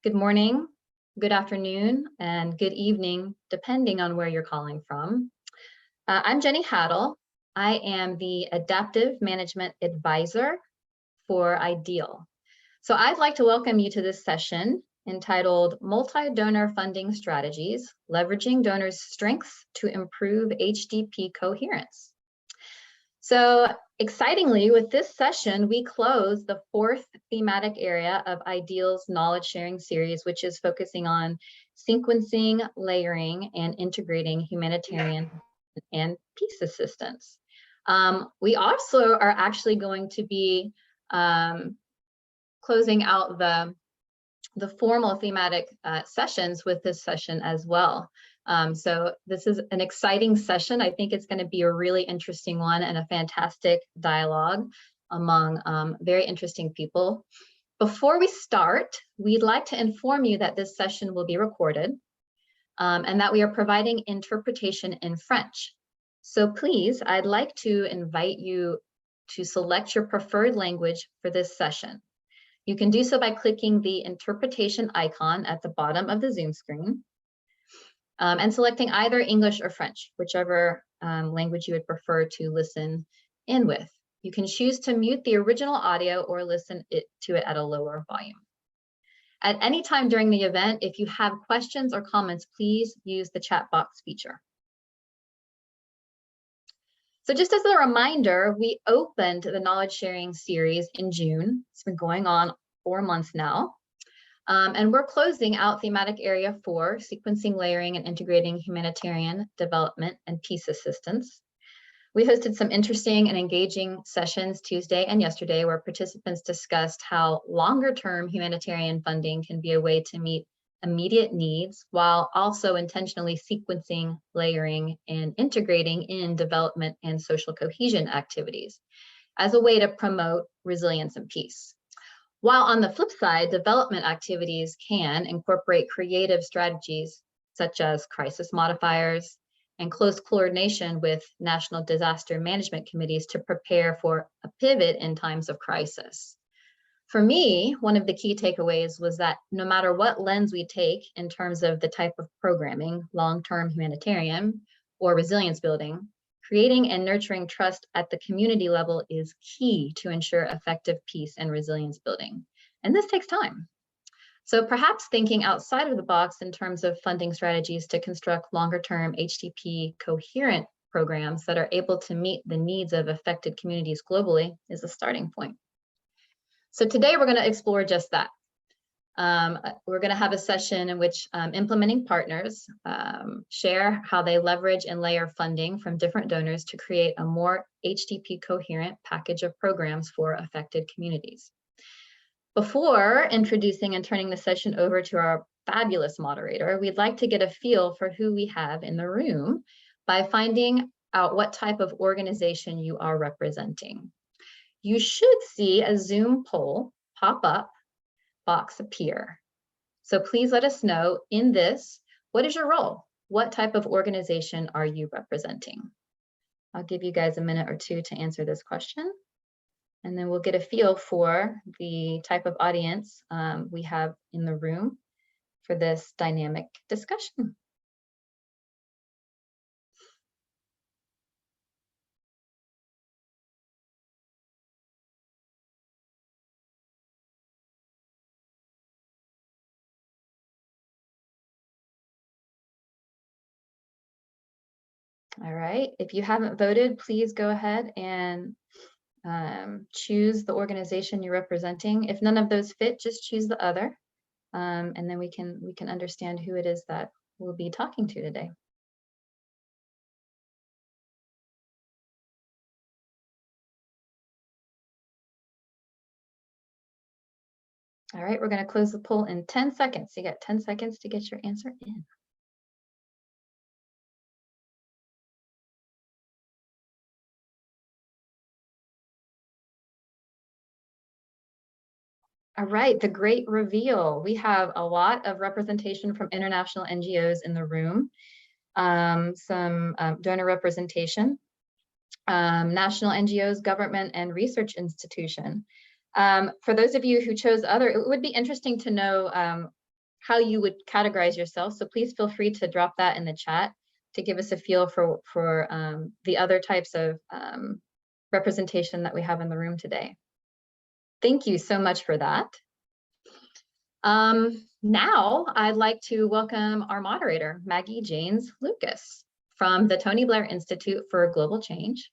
Good morning, good afternoon, and good evening, depending on where you're calling from. I'm Jenny Haddle. I am the Adaptive Management Advisor for IDEAL. So I'd like to welcome you to this session entitled Multi-Donor Funding Strategies, Leveraging Donors' Strengths to Improve HDP Coherence. So excitingly, with this session, we close the fourth thematic area of IDEAL's knowledge sharing series, which is focusing on sequencing, layering, and integrating humanitarian and peace assistance. We also are actually going to be closing out the formal thematic sessions with this session as well. So this is an exciting session. I think it's going to be a really interesting one and a fantastic dialogue among very interesting people. Before we start, we'd like to inform you that this session will be recorded and that we are providing interpretation in French. So please, I'd like to invite you to select your preferred language for this session. You can do so by clicking the interpretation icon at the bottom of the Zoom screen and selecting either English or French, whichever language you would prefer to listen in with. You can choose to mute the original audio or listen to it at a lower volume. At any time during the event, if you have questions or comments, please use the chat box feature. So just as a reminder, we opened the knowledge sharing series in June. It's been going on 4 months now. And we're closing out thematic area 4, sequencing, layering, and integrating humanitarian development and peace assistance. We hosted some interesting and engaging sessions Tuesday and yesterday where participants discussed how longer-term humanitarian funding can be a way to meet immediate needs while also intentionally sequencing, layering, and integrating in development and social cohesion activities as a way to promote resilience and peace. While on the flip side, development activities can incorporate creative strategies such as crisis modifiers and close coordination with national disaster management committees to prepare for a pivot in times of crisis. For me, one of the key takeaways was that no matter what lens we take in terms of the type of programming, long-term humanitarian or resilience building, creating and nurturing trust at the community level is key to ensure effective peace and resilience building. And this takes time. So perhaps thinking outside of the box in terms of funding strategies to construct longer-term HDP coherent programs that are able to meet the needs of affected communities globally is a starting point. So today we're going to explore just that. We're going to have a session in which implementing partners share how they leverage and layer funding from different donors to create a more HDP coherent package of programs for affected communities. Before introducing and turning the session over to our fabulous moderator, we'd like to get a feel for who we have in the room by finding out what type of organization you are representing. You should see a Zoom poll pop up box appear. So please let us know in this, what is your role? What type of organization are you representing? I'll give you guys a minute or two to answer this question, and then we'll get a feel for the type of audience we have in the room for this dynamic discussion. All right, if you haven't voted, please go ahead and choose the organization you're representing. If none of those fit, just choose the other, and then we can understand who it is that we'll be talking to today. All right, we're going to close the poll in 10 seconds. You got 10 seconds to get your answer in. All right, the great reveal. We have a lot of representation from international NGOs in the room, some donor representation, national NGOs, government, and research institution. For those of you who chose other, it would be interesting to know how you would categorize yourself. So please feel free to drop that in the chat to give us a feel for the other types of representation that we have in the room today. Thank you so much for that. Now I'd like to welcome our moderator, Maggie Janes Lucas from the Tony Blair Institute for Global Change,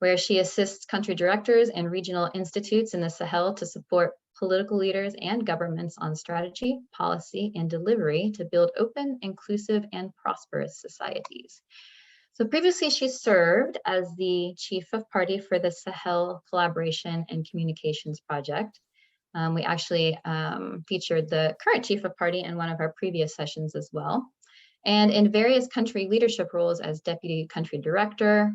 where she assists country directors and regional institutes in the Sahel to support political leaders and governments on strategy, policy, and delivery to build open, inclusive, and prosperous societies. So previously she served as the Chief of Party for the Sahel Collaboration and Communications Project. We actually featured the current Chief of Party in one of our previous sessions as well. And in various country leadership roles as Deputy Country Director,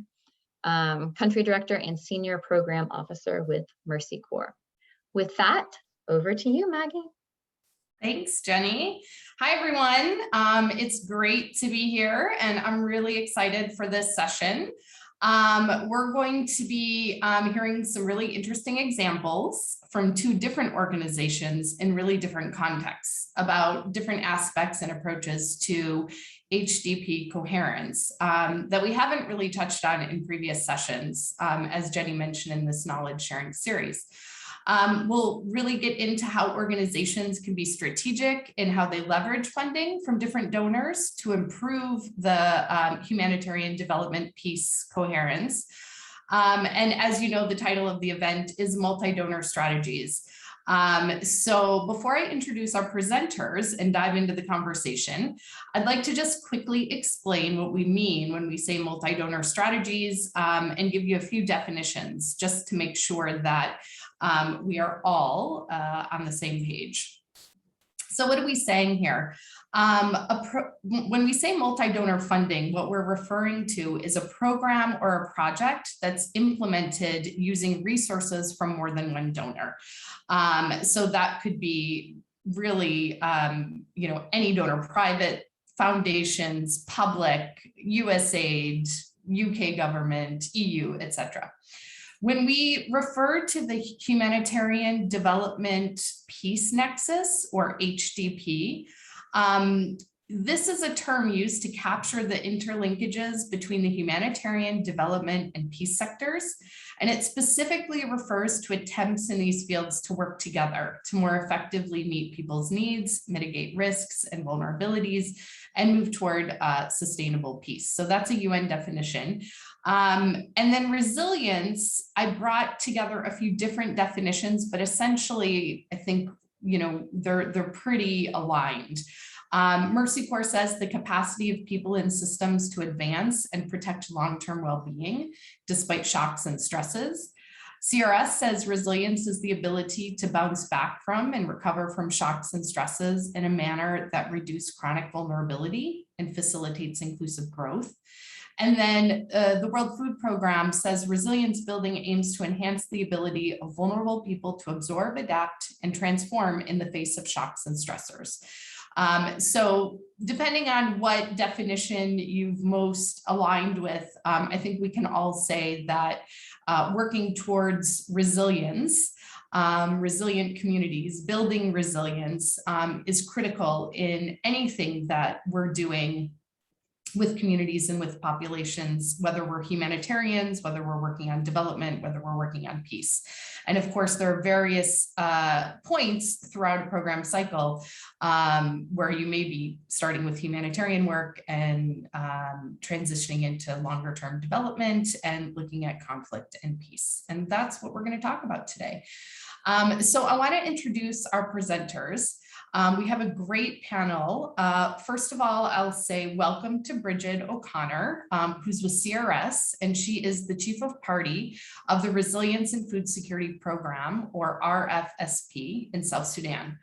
and Senior Program Officer with Mercy Corps. With that, over to you, Maggie. Thanks, Jenny. Hi, everyone. It's great to be here, and I'm really excited for this session. We're going to be hearing some really interesting examples from two different organizations in really different contexts about different aspects and approaches to HDP coherence that we haven't really touched on in previous sessions, as Jenny mentioned in this knowledge sharing series. We'll really get into how organizations can be strategic in how they leverage funding from different donors to improve the humanitarian development piece coherence. And as you know, the title of the event is Multi-Donor Strategies. So before I introduce our presenters and dive into the conversation, I'd like to just quickly explain what we mean when we say multi-donor strategies and give you a few definitions just to make sure that we are all on the same page. So what are we saying here? When we say multi-donor funding, what we're referring to is a program or a project that's implemented using resources from more than one donor. So that could be really, any donor, private, foundations, public, USAID, UK government, EU, etc. When we refer to the Humanitarian Development Peace Nexus, or HDP, this is a term used to capture the interlinkages between the humanitarian, development, and peace sectors. And it specifically refers to attempts in these fields to work together to more effectively meet people's needs, mitigate risks and vulnerabilities, and move toward sustainable peace. So that's a UN definition. And then resilience, I brought together a few different definitions, but essentially, I think, they're pretty aligned. Mercy Corps says the capacity of people and systems to advance and protect long-term well-being despite shocks and stresses. CRS says resilience is the ability to bounce back from and recover from shocks and stresses in a manner that reduces chronic vulnerability and facilitates inclusive growth. And then the World Food Programme says resilience building aims to enhance the ability of vulnerable people to absorb, adapt, and transform in the face of shocks and stressors. So depending on what definition you've most aligned with, I think we can all say that working towards resilience, resilient communities, building resilience is critical in anything that we're doing with communities and with populations, whether we're humanitarians, whether we're working on development, whether we're working on peace. And of course, there are various points throughout a program cycle where you may be starting with humanitarian work and transitioning into longer term development and looking at conflict and peace. And that's what we're going to talk about today. So I want to introduce our presenters. We have a great panel. First of all, I'll say welcome to Bridget O'Connor, who's with CRS, and she is the Chief of Party of the Resilience and Food Security Program, or RFSP, in South Sudan.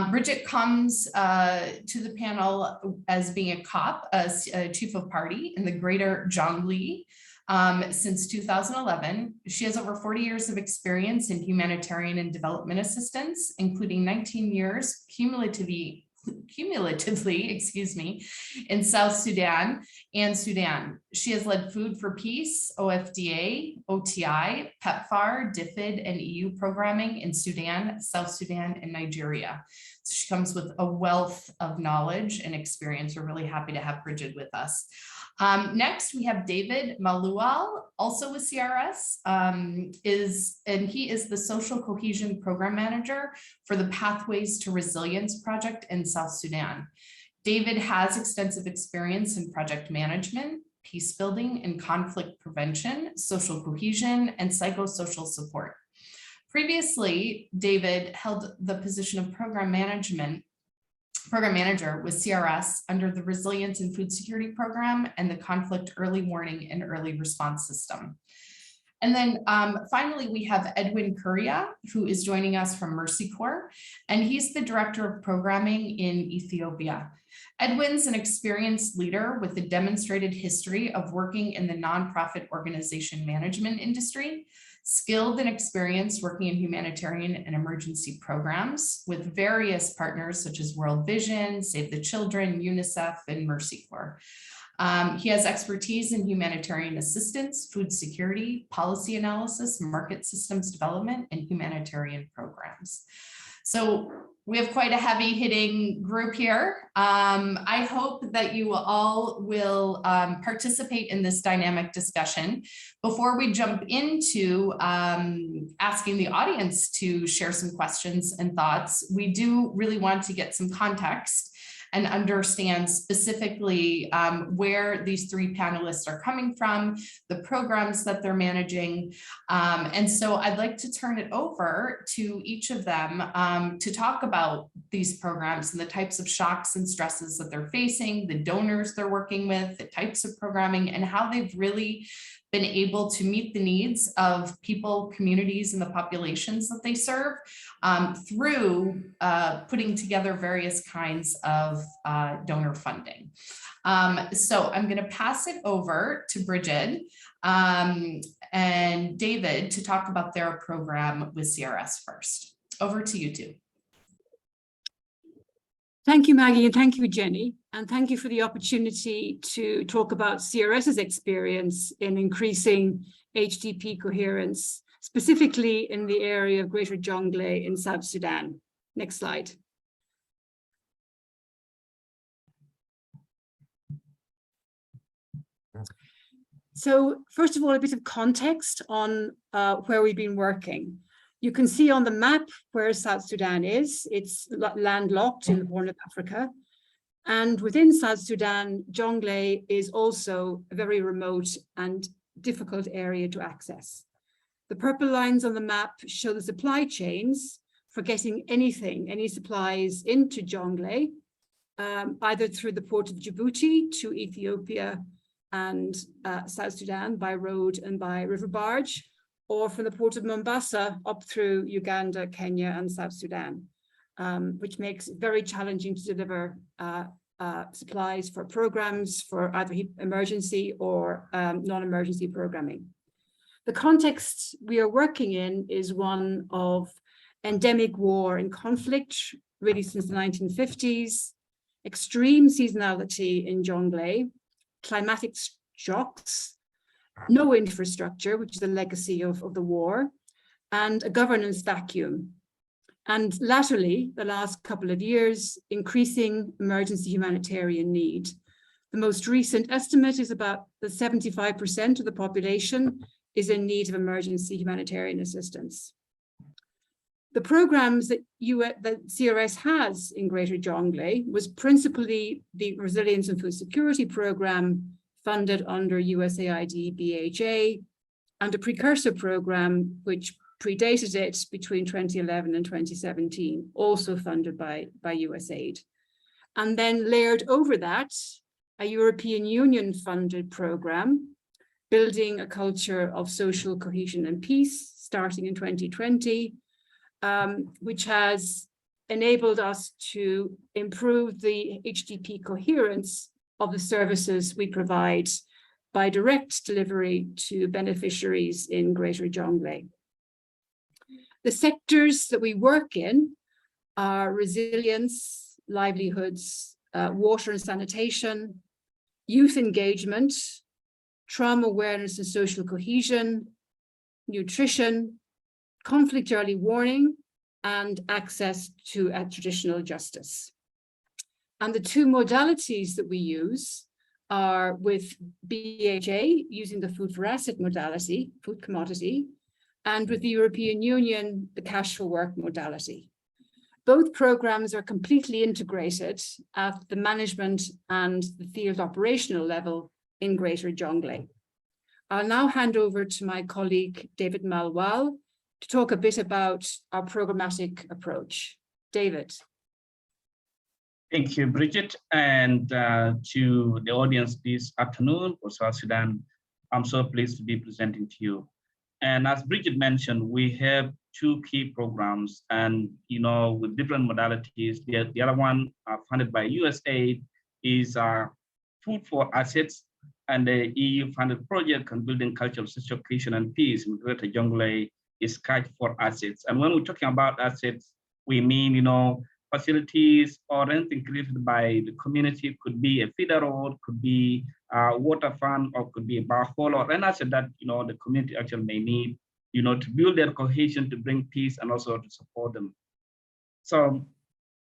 Bridget comes to the panel as being a COP, a Chief of Party in the Greater Jonglei. Since 2011, she has over 40 years of experience in humanitarian and development assistance, including 19 years cumulatively, in South Sudan and Sudan. She has led Food for Peace, OFDA, OTI, PEPFAR, DFID, and EU programming in Sudan, South Sudan, and Nigeria. She comes with a wealth of knowledge and experience. We're really happy to have Bridget with us. Next, we have David Maluel, also with CRS, and he is the Social Cohesion Program Manager for the Pathways to Resilience project in South Sudan. David has extensive experience in project management, peace building and conflict prevention, social cohesion, and psychosocial support. Previously, David held the position of program manager with CRS under the Resilience and Food Security Program and the Conflict Early Warning and Early Response System. And then finally, we have Edwin Curia, who is joining us from Mercy Corps, and he's the Director of Programming in Ethiopia. Edwin's an experienced leader with a demonstrated history of working in the nonprofit organization management industry, skilled and experienced working in humanitarian and emergency programs with various partners such as World Vision, Save the Children, UNICEF, and Mercy Corps. He has expertise in humanitarian assistance, food security, policy analysis, market systems development, and humanitarian programs. So we have quite a heavy hitting group here. I hope that you all will participate in this dynamic discussion. Before we jump into asking the audience to share some questions and thoughts, we do really want to get some context and understand specifically where these three panelists are coming from, the programs that they're managing. And so I'd like to turn it over to each of them to talk about these programs and the types of shocks and stresses that they're facing, the donors they're working with, the types of programming, and how they've really been able to meet the needs of people, communities, and the populations that they serve through putting together various kinds of donor funding. So I'm going to pass it over to Bridget and David to talk about their program with CRS first. Over to you two. Thank you, Maggie, and thank you, Jenny. And thank you for the opportunity to talk about CRS's experience in increasing HDP coherence, specifically in the area of Greater Jonglei in South Sudan. Next slide. So first of all, a bit of context on where we've been working. You can see on the map where South Sudan is. It's landlocked in the Horn of Africa. And within South Sudan, Jonglei is also a very remote and difficult area to access. The purple lines on the map show the supply chains for getting anything, any supplies into Jonglei, either through the port of Djibouti to Ethiopia and South Sudan by road and by river barge, or from the port of Mombasa up through Uganda, Kenya, and South Sudan, which makes it very challenging to deliver supplies for programs for either emergency or non-emergency programming. The context we are working in is one of endemic war and conflict, really since the 1950s, extreme seasonality in Jonglei, climatic shocks, no infrastructure, which is a legacy of the war, and a governance vacuum. And latterly, the last couple of years, increasing emergency humanitarian need. The most recent estimate is about that 75% of the population is in need of emergency humanitarian assistance. The programs that CRS has in Greater Jonglei was principally the Resilience and Food Security Program funded under USAID BHA, and a precursor program which predated it between 2011 and 2017, also funded by USAID. And then layered over that, a European Union funded program, building a culture of social cohesion and peace, starting in 2020, which has enabled us to improve the HDP coherence of the services we provide by direct delivery to beneficiaries in Greater Jonglei. The sectors that we work in are resilience, livelihoods, water and sanitation, youth engagement, trauma awareness and social cohesion, nutrition, conflict early warning, and access to traditional justice. And the two modalities that we use are with BHA, using the food for asset modality, food commodity, and with the European Union, the cash for work modality. Both programs are completely integrated at the management and the field operational level in Greater Jonglei. I'll now hand over to my colleague, David Maluel, to talk a bit about our programmatic approach. David. Thank you, Bridget, and to the audience this afternoon for South Sudan. I'm so pleased to be presenting to you. And as Bridget mentioned, we have two key programs, and with different modalities. The other one funded by USAID is Food for Assets, and the EU-funded project on building culture of social cohesion and peace in Greater Jonglei is Cash for Assets. And when we're talking about assets, we mean facilities or anything created by the community. Could be a feeder road, could be a water fund, or could be a borehole, or an asset that the community actually may need, to build their cohesion, to bring peace, and also to support them. So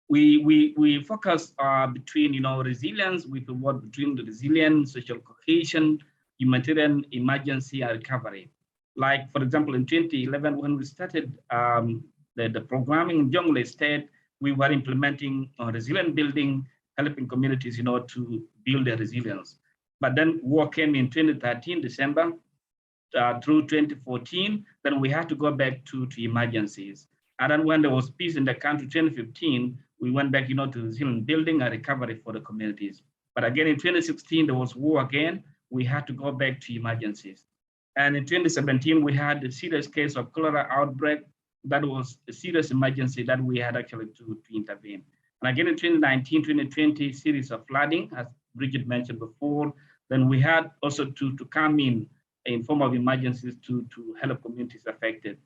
we focus between resilience. We work between the resilience, social cohesion, humanitarian emergency, and recovery. Like for example, in 2011, when we started the programming in Jonglei State, we were implementing resilient building, helping communities, to build their resilience. But then war came in 2013, December, through 2014, then we had to go back to emergencies. And then when there was peace in the country, 2015, we went back, to resilient building and recovery for the communities. But again, in 2016, there was war again. We had to go back to emergencies. And in 2017, we had a serious case of cholera outbreak. That was a serious emergency that we had actually to intervene. And again, in 2019, 2020, series of flooding, as Bridget mentioned before, then we had also to come in form of emergencies to help communities affected.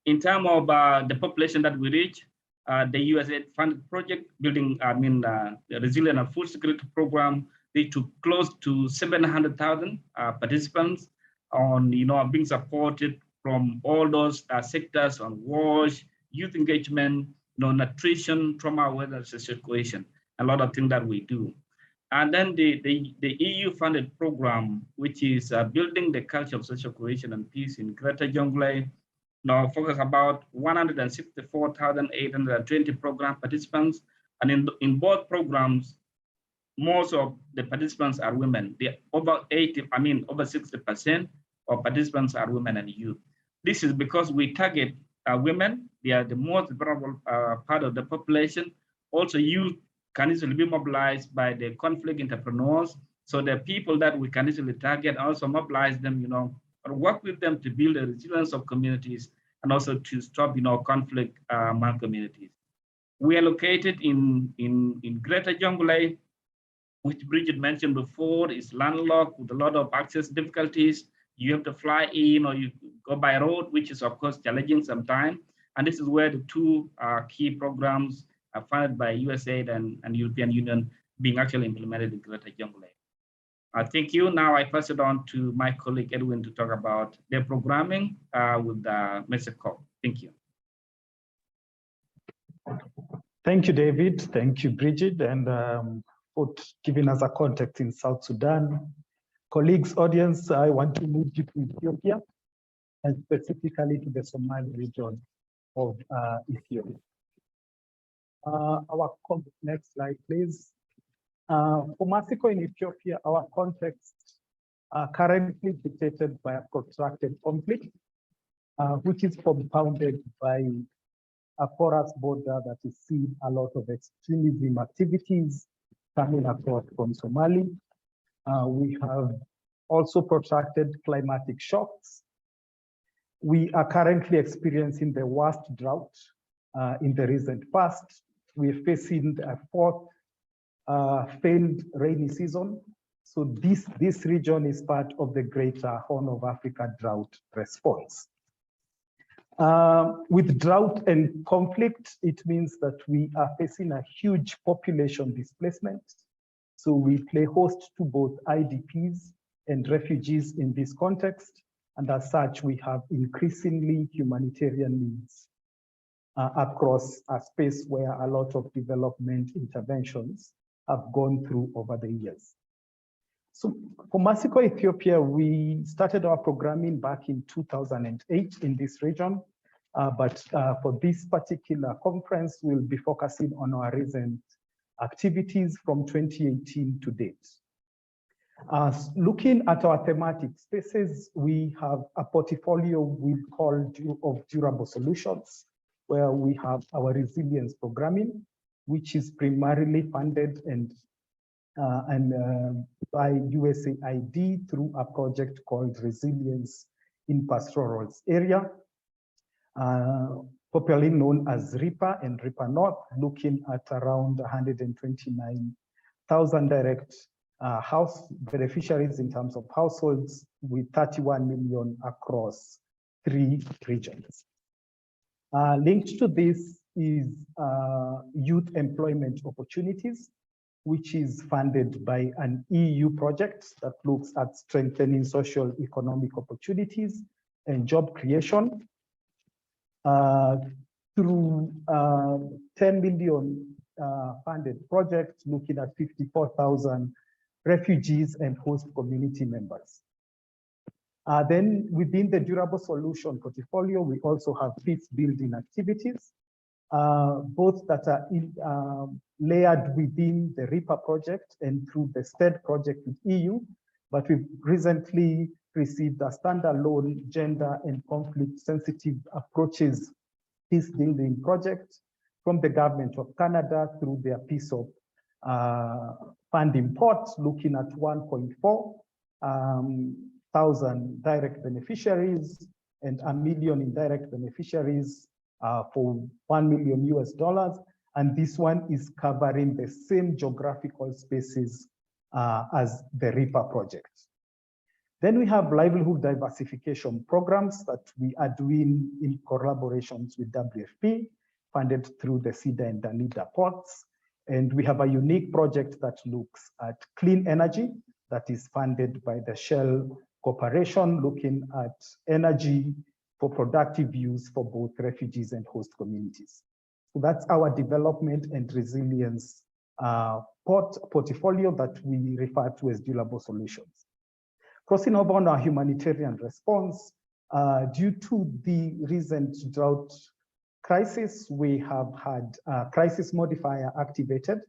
In terms of the population that we reach, the USAID funded project building, the resilient and food security program, they took close to 700,000 participants on, being supported from all those sectors on WASH, youth engagement, nutrition, trauma awareness, social cohesion, a lot of things that we do. And then the EU-funded program, which is building the culture of social cohesion and peace in Greater Jonglei, now focus about 164,820 program participants. And in both programs, most of the participants are women. Over 60% of participants are women and youth. This is because we target women. They are the most vulnerable part of the population. Also, youth can easily be mobilized by the conflict entrepreneurs. So the people that we can easily target, also mobilize them, or work with them to build the resilience of communities and also to stop, conflict among communities. We are located in Greater Jonglei, which Bridget mentioned before, is landlocked with a lot of access difficulties. You have to fly in or you go by road, which is of course challenging sometimes. And this is where the two key programs are funded by USAID and European Union being actually implemented in Greater Jonglei. Thank you. Now I pass it on to my colleague Edwin to talk about their programming with Mexico. Thank you. Thank you, David. Thank you, Bridget, and for giving us a context in South Sudan. Colleagues, audience, I want to move you to Ethiopia and specifically to the Somali region of Ethiopia. Next slide, please. For Mexico in Ethiopia, our context currently dictated by a protracted conflict, which is compounded by a porous border that is seeing a lot of extremism activities coming across from Somali. We have also protracted climatic shocks. We are currently experiencing the worst drought in the recent past. We're facing a fourth failed rainy season. So this region is part of the greater Horn of Africa drought response. With drought and conflict, it means that we are facing a huge population displacement. So we play host to both IDPs and refugees in this context. And as such, we have increasingly humanitarian needs. across a space where a lot of development interventions have gone through over the years. So for Masiko Ethiopia, we started our programming back in 2008 in this region. But for this particular conference, we'll be focusing on our recent activities from 2018 to date. Looking at our thematic spaces, we have a portfolio we call of durable solutions, where we have our resilience programming, which is primarily funded by USAID through a project called Resilience in Pastorals Area, popularly known as RIPA and RIPA North, looking at around 129,000 direct house beneficiaries in terms of households, with 31 million across 3 regions. Linked to this is youth employment opportunities, which is funded by an EU project that looks at strengthening social economic opportunities and job creation through 10 million funded projects looking at 54,000 refugees and host community members. Then within the durable solution portfolio, we also have peace building activities, both that are layered within the RIPA project and through the STED project with EU, but we've recently received a standalone gender and conflict sensitive approaches peace building project from the government of Canada through their Peace of funding pot, looking at 1.4 thousand direct beneficiaries and 1 million indirect beneficiaries for $1 million US. And this one is covering the same geographical spaces as the RIPA project. Then we have livelihood diversification programs that we are doing in collaborations with WFP, funded through the CEDA and DANIDA pots. And we have a unique project that looks at clean energy that is funded by the Shell Corporation, looking at energy for productive use for both refugees and host communities. So that's our development and resilience portfolio that we refer to as durable solutions. Crossing over on our humanitarian response, due to the recent drought crisis, we have had a crisis modifier activated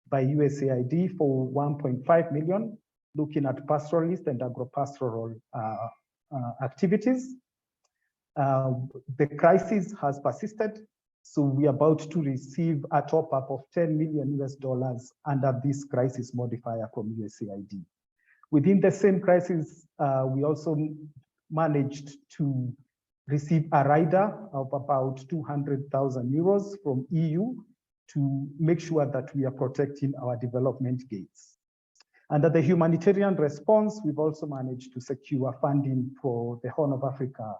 by USAID for 1.5 million, looking at pastoralist and agropastoral activities. The crisis has persisted, so we are about to receive a top-up of $10 million US under this crisis modifier from USAID. Within the same crisis, we also managed to receive a rider of about 200,000 euros from EU to make sure that we are protecting our development gates. Under the humanitarian response, we've also managed to secure funding for the Horn of Africa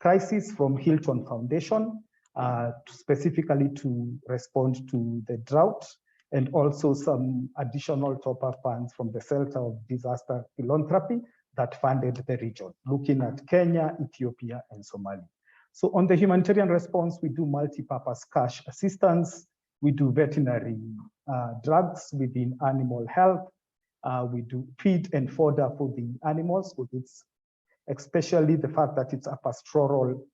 crisis from Hilton Foundation, specifically to respond to the drought, and also some additional top-up funds from the Center of Disaster Philanthropy that funded the region, looking at Kenya, Ethiopia, and Somalia. So on the humanitarian response, we do multi-purpose cash assistance, we do veterinary drugs within animal health, we do feed and fodder for the animals, with its, especially the fact that it's a pastoral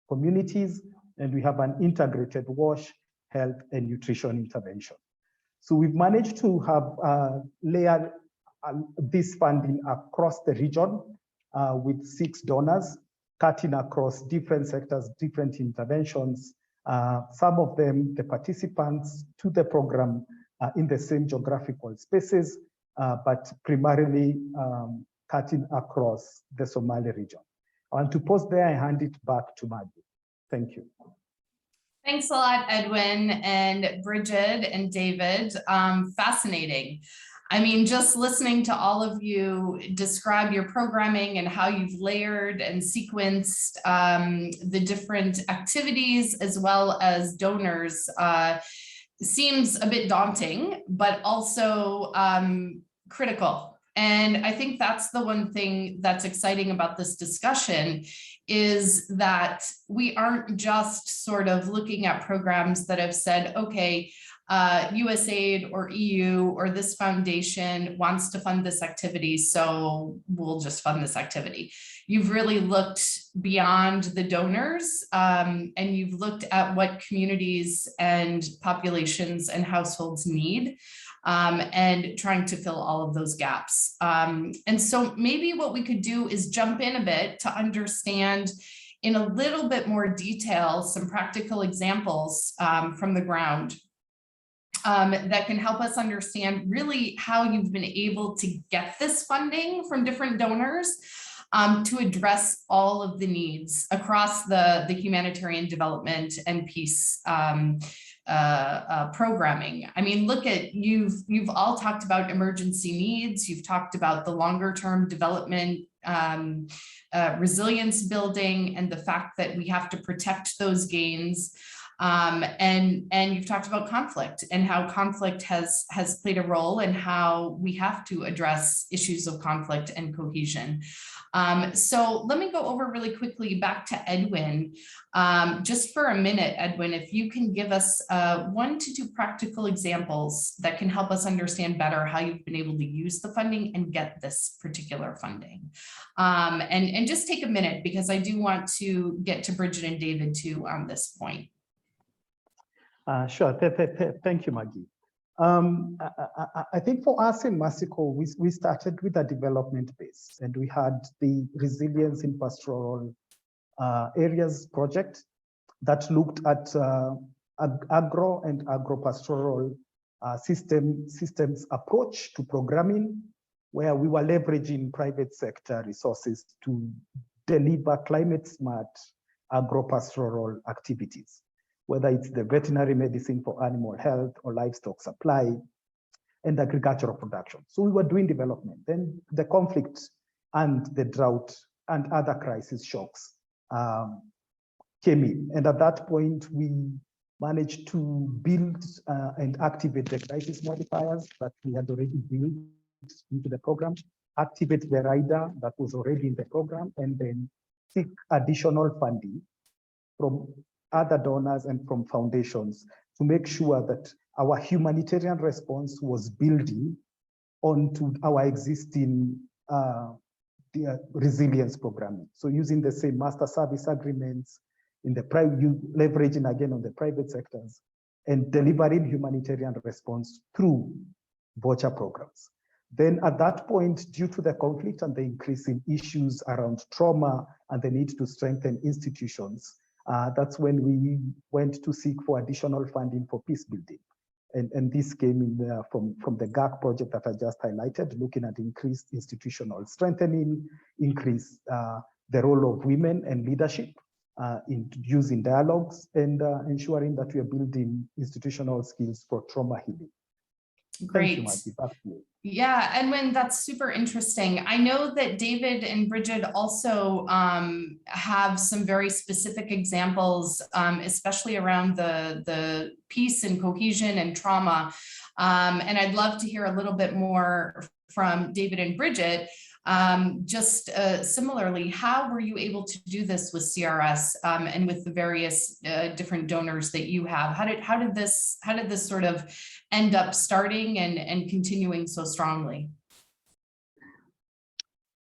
communities, and we have an integrated wash, health, and nutrition intervention. So we've managed to have layered this funding across the region with 6 donors, cutting across different sectors, different interventions. Some of them, the participants to the program are in the same geographical spaces, but primarily cutting across the Somali region. I want to pause there and hand it back to Maggie. Thank you. Thanks a lot, Edwin and Bridget and David. Fascinating. I mean, just listening to all of you describe your programming and how you've layered and sequenced the different activities as well as donors seems a bit daunting, but also critical And I think that's the one thing that's exciting about this discussion, is that we aren't just sort of looking at programs that have said, okay, USAID or EU or this foundation wants to fund this activity, so we'll just fund this activity. You've really looked beyond the donors, and you've looked at what communities and populations and households need, and trying to fill all of those gaps. And so maybe what we could do is jump in a bit to understand in a little bit more detail some practical examples from the ground. That can help us understand really how you've been able to get this funding from different donors to address all of the needs across the humanitarian development and peace programming. I mean, look at, you've all talked about emergency needs, you've talked about the longer term development, resilience building, and the fact that we have to protect those gains. And you've talked about conflict and how conflict has played a role and how we have to address issues of conflict and cohesion. So let me go over really quickly back to Edwin, just for a minute. Edwin, if you can give us 1 to 2 practical examples that can help us understand better how you've been able to use the funding and get this particular funding. And just take a minute, because I do want to get to Bridget and David too on this point. Sure. Thank you, Maggie. I think for us in Mexico, we started with a development base, and we had the Resilience in Pastoral Areas project that looked at agro and agro-pastoral systems approach to programming, where we were leveraging private sector resources to deliver climate-smart agro-pastoral activities, whether it's the veterinary medicine for animal health or livestock supply and agricultural production. So we were doing development. Then the conflict and the drought and other crisis shocks came in. And at that point, we managed to build and activate the crisis modifiers that we had already built into the program, activate the rider that was already in the program, and then seek additional funding from other donors and from foundations to make sure that our humanitarian response was building onto our existing resilience programming. So using the same master service agreements in the private, leveraging again on the private sectors, and delivering humanitarian response through voucher programs. Then at that point, due to the conflict and the increasing issues around trauma and the need to strengthen institutions, that's when we went to seek for additional funding for peace building. And this came in from the GAC project that I just highlighted, looking at increased institutional strengthening, increase the role of women and leadership in using dialogues, and ensuring that we are building institutional skills for trauma healing. Great. Thank you, Maggie. Back to you. Yeah, Edwin, that's super interesting. I know that David and Bridget also have some very specific examples, especially around the peace and cohesion and trauma. And I'd love to hear a little bit more from David and Bridget. Just similarly, how were you able to do this with CRS and with the various different donors that you have? How did this sort of end up starting and continuing so strongly?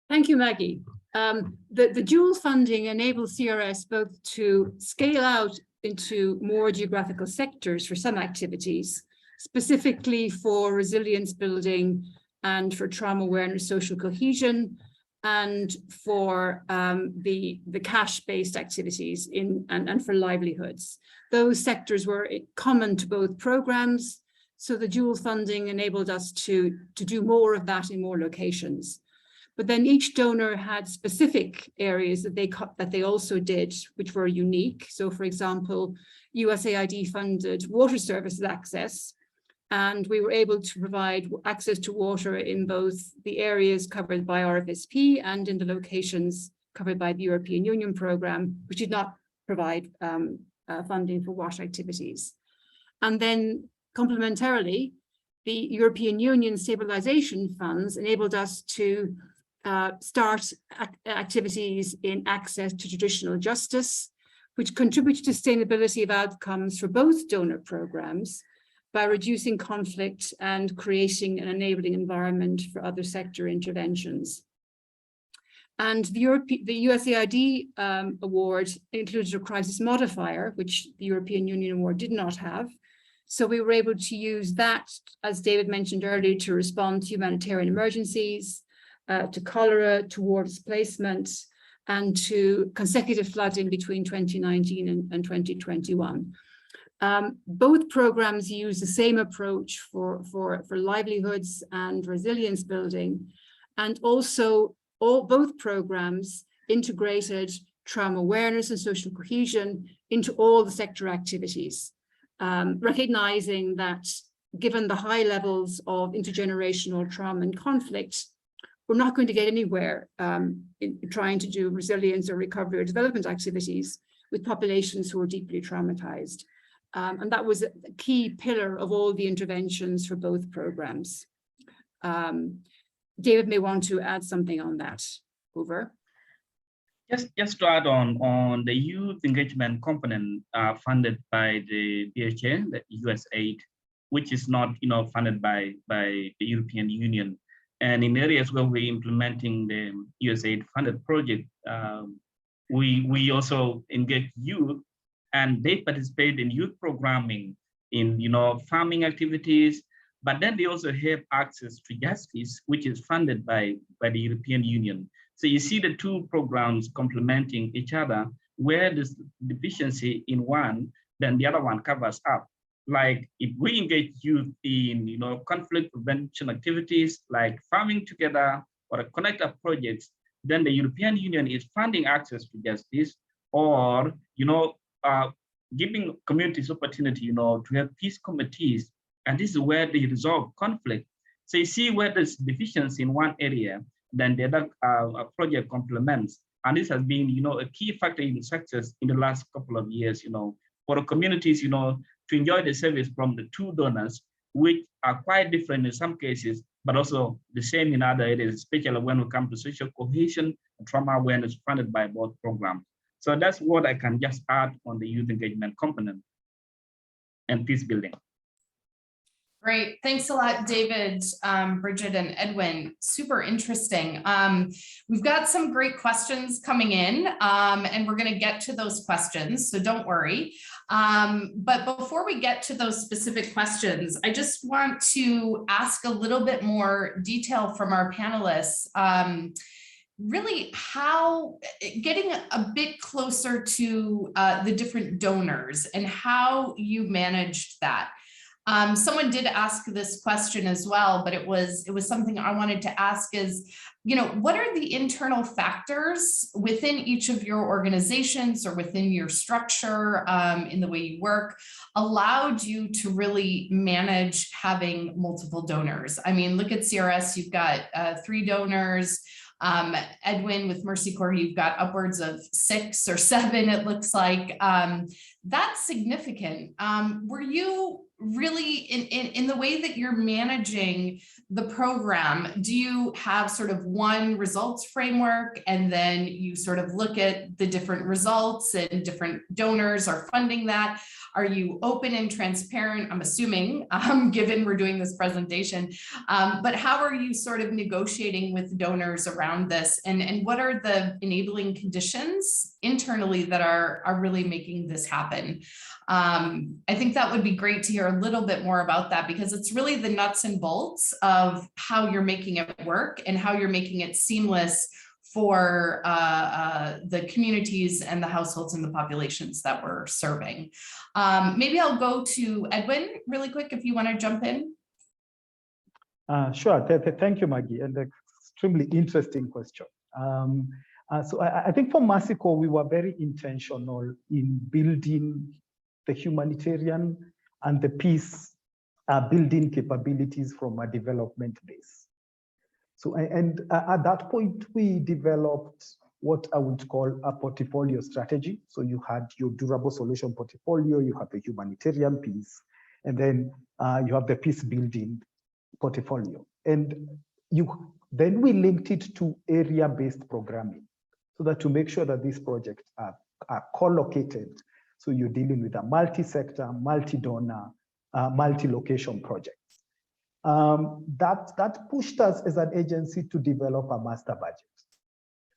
Thank you, Maggie. The dual funding enables CRS both to scale out into more geographical sectors for some activities, specifically for resilience building and for trauma awareness, social cohesion, and for the cash-based activities and for livelihoods. Those sectors were common to both programs, so the dual funding enabled us to do more of that in more locations. But then each donor had specific areas that they also did, which were unique. So for example, USAID funded water services access, and we were able to provide access to water in both the areas covered by RFSP and in the locations covered by the European Union program, which did not provide funding for water activities. And then complementarily, the European Union stabilization funds enabled us to start activities in access to traditional justice, which contribute to sustainability of outcomes for both donor programs by reducing conflict and creating an enabling environment for other sector interventions. And the USAID award included a crisis modifier, which the European Union award did not have. So we were able to use that, as David mentioned earlier, to respond to humanitarian emergencies, to cholera, to war displacement, and to consecutive flooding between 2019 and 2021. Both programs use the same approach for livelihoods and resilience building, and also both programs integrated trauma awareness and social cohesion into all the sector activities, recognizing that given the high levels of intergenerational trauma and conflict, we're not going to get anywhere in trying to do resilience or recovery or development activities with populations who are deeply traumatized. And that was a key pillar of all the interventions for both programs. David may want to add something on that. Over. Just to add on the youth engagement component funded by the BHA, the USAID, which is not funded by the European Union. And in areas where we're implementing the USAID funded project, we also engage youth, and they participate in youth programming, in farming activities, but then they also have access to justice, which is funded by the European Union. So you see the two programs complementing each other, where there's deficiency in one, then the other one covers up. Like if we engage youth in conflict prevention activities like farming together or connect up projects, then the European Union is funding access to justice, or giving communities opportunity to have peace committees. And this is where they resolve conflict. So you see where there's deficiency in one area, then the other project complements. And this has been a key factor in success in the last couple of years, for the communities to enjoy the service from the two donors, which are quite different in some cases, but also the same in other areas, especially when we come to social cohesion and trauma awareness funded by both programs. So that's what I can just add on the youth engagement component and peace building. Great. Thanks a lot, David, Bridget, and Edwin. Super interesting. We've got some great questions coming in, and we're going to get to those questions, so don't worry. But before we get to those specific questions, I just want to ask a little bit more detail from our panelists. Really how getting a bit closer to the different donors and how you managed that. Someone did ask this question as well, but it was something I wanted to ask is, what are the internal factors within each of your organizations or within your structure in the way you work allowed you to really manage having multiple donors? I mean, look at CRS, you've got 3 donors. Edwin with Mercy Corps, you've got upwards of 6 or 7, it looks like. That's significant. Were you really in the way that you're managing the program, do you have sort of one results framework and then you sort of look at the different results and different donors are funding that? Are you open and transparent? I'm assuming, given we're doing this presentation, but how are you sort of negotiating with donors around this? And what are the enabling conditions internally that are really making this happen? I think that would be great to hear a little bit more about that, because it's really the nuts and bolts of how you're making it work and how you're making it seamless for the communities and the households and the populations that we're serving. Maybe I'll go to Edwin really quick if you want to jump in. Sure. Thank you, Maggie, and an extremely interesting question. So I think for Mercy Corps, we were very intentional in building the humanitarian and the peace building capabilities from a development base. So, and at that point, we developed what I would call a portfolio strategy. So you had your durable solution portfolio, you have the humanitarian piece, and then you have the peace building portfolio. And then we linked it to area-based programming, so that to make sure that these projects are co-located. So you're dealing with a multi-sector, multi-donor, multi-location projects. That pushed us as an agency to develop a master budget,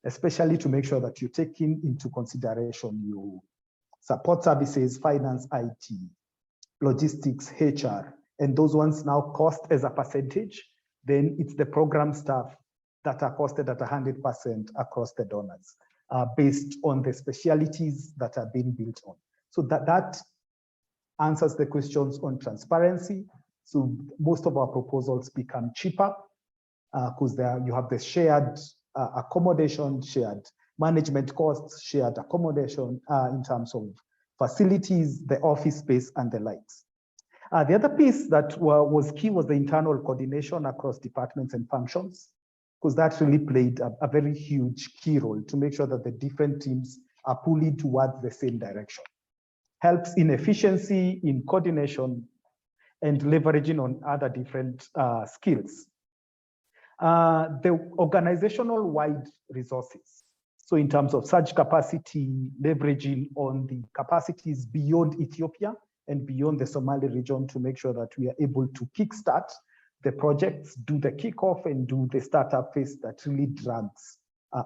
especially to make sure that you're taking into consideration your support services, finance, IT, logistics, HR, and those ones now cost as a percentage. Then it's the program staff that are costed at 100% across the donors, based on the specialities that are being built on. So that answers the questions on transparency. So most of our proposals become cheaper because you have the shared accommodation, shared management costs, shared accommodation in terms of facilities, the office space, and the likes. The other piece that was key was the internal coordination across departments and functions, because that really played a very huge key role to make sure that the different teams are pulling towards the same direction. Helps in efficiency, in coordination, and leveraging on other different skills. The organizational wide resources. So in terms of surge capacity, leveraging on the capacities beyond Ethiopia and beyond the Somali region to make sure that we are able to kickstart the projects, do the kickoff, and do the startup phase that really drags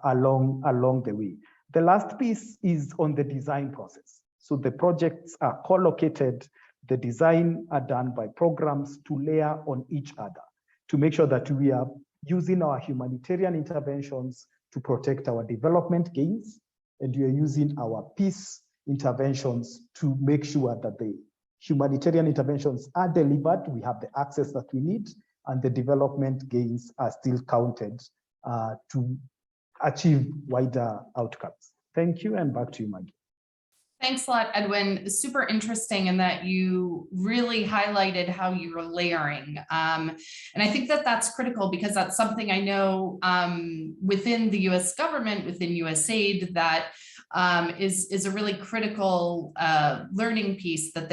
along the way. The last piece is on the design process. So the projects are co-located, the design are done by programs to layer on each other to make sure that we are using our humanitarian interventions to protect our development gains, and we are using our peace interventions to make sure that the humanitarian interventions are delivered, we have the access that we need, and the development gains are still counted to achieve wider outcomes. Thank you, and back to you, Maggie. Thanks a lot, Edwin. Super interesting in that you really highlighted how you were layering. And I think that that's critical because that's something I know within the US government, within USAID, that is a really critical learning piece that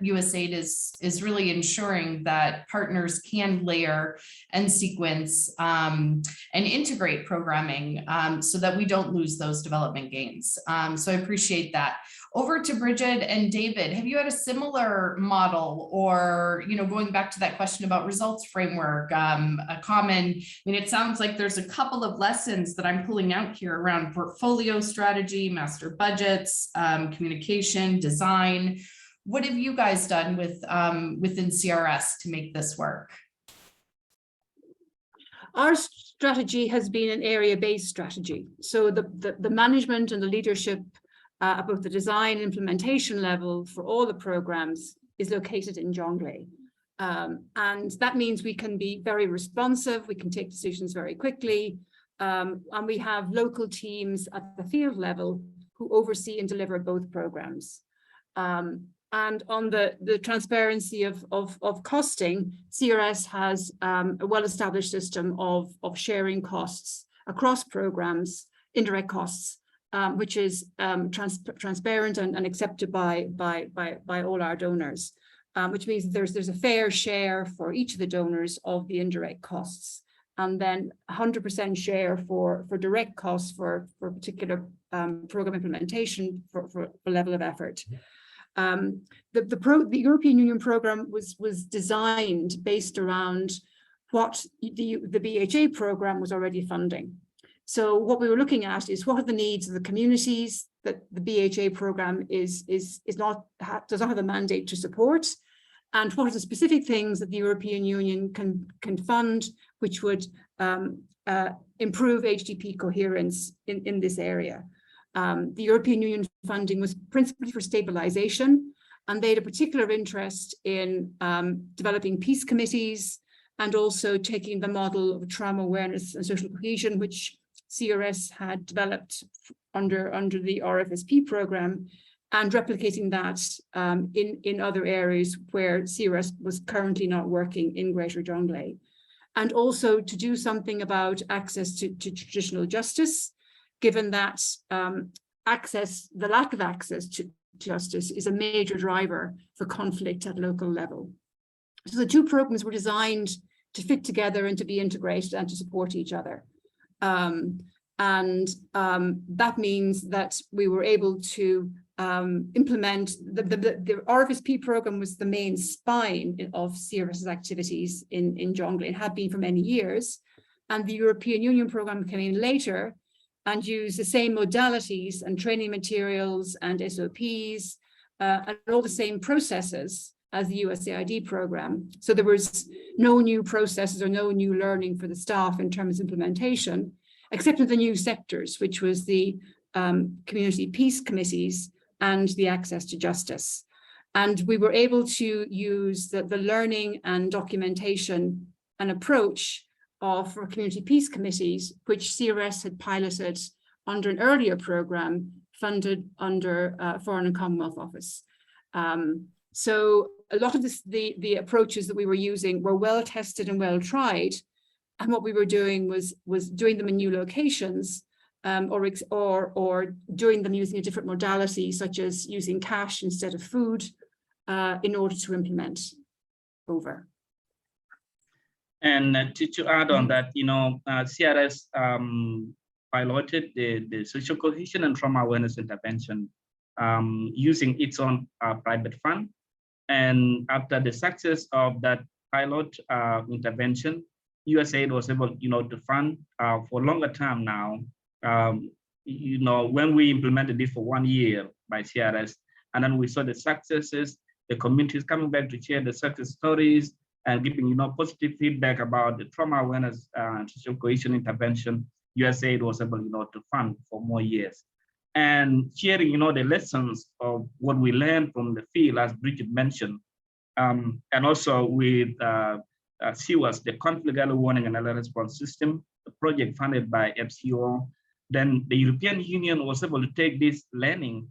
USAID is really ensuring that partners can layer and sequence and integrate programming so that we don't lose those development gains. So I appreciate that. Over to Bridget and David, have you had a similar model, or, going back to that question about results framework, a common, it sounds like there's a couple of lessons that I'm pulling out here around portfolio strategy, master budgets, communication, design. What have you guys done within CRS to make this work? Our strategy has been an area-based strategy. So the management and the leadership at both the design and implementation level for all the programs is located in Jonglei. And that means we can be very responsive, we can take decisions very quickly, and we have local teams at the field level who oversee and deliver both programs. And on the transparency of costing, CRS has a well-established system of sharing costs across programs, indirect costs, which is transparent and accepted by all our donors, which means there's a fair share for each of the donors of the indirect costs, and then 100% share for direct costs for particular program implementation for level of effort. The European Union program was designed based around what the BHA program was already funding. So what we were looking at is what are the needs of the communities that the BHA program does not have a mandate to support, and what are the specific things that the European Union can fund which would improve HDP coherence in this area. The European Union funding was principally for stabilization, and they had a particular interest in developing peace committees and also taking the model of trauma awareness and social cohesion, which CRS had developed under the RFSP program, and replicating that in other areas where CRS was currently not working in Greater Jonglei. And also to do something about access to traditional justice, given that the lack of access to justice is a major driver for conflict at local level. So the two programs were designed to fit together and to be integrated and to support each other. That means that we were able to implement the RFSP program was the main spine of CRS's activities in Jonglei and had been for many years. And the European Union program came in later and used the same modalities and training materials and SOPs and all the same processes as the USAID program. So there was no new processes or no new learning for the staff in terms of implementation, except in the new sectors, which was the community peace committees and the access to justice. And we were able to use the learning and documentation and approach of our community peace committees, which CRS had piloted under an earlier program funded under Foreign and Commonwealth Office. So a lot of the approaches that we were using were well tested and well tried. And what we were doing was doing them in new locations or doing them using a different modality, such as using cash instead of food in order to implement over. And to add on that, CRS piloted the social cohesion and trauma awareness intervention using its own private fund. And after the success of that pilot intervention, USAID was able, to fund for longer term now. When we implemented it for 1 year by CRS, and then we saw the successes, the communities coming back to share the success stories and giving, positive feedback about the trauma awareness and social cohesion intervention. USAID was able, to fund for more years. And sharing, the lessons of what we learned from the field, as Bridget mentioned, and also with CWAS, the Conflict Early Warning and Early Response System, the project funded by FCO. Then the European Union was able to take this learning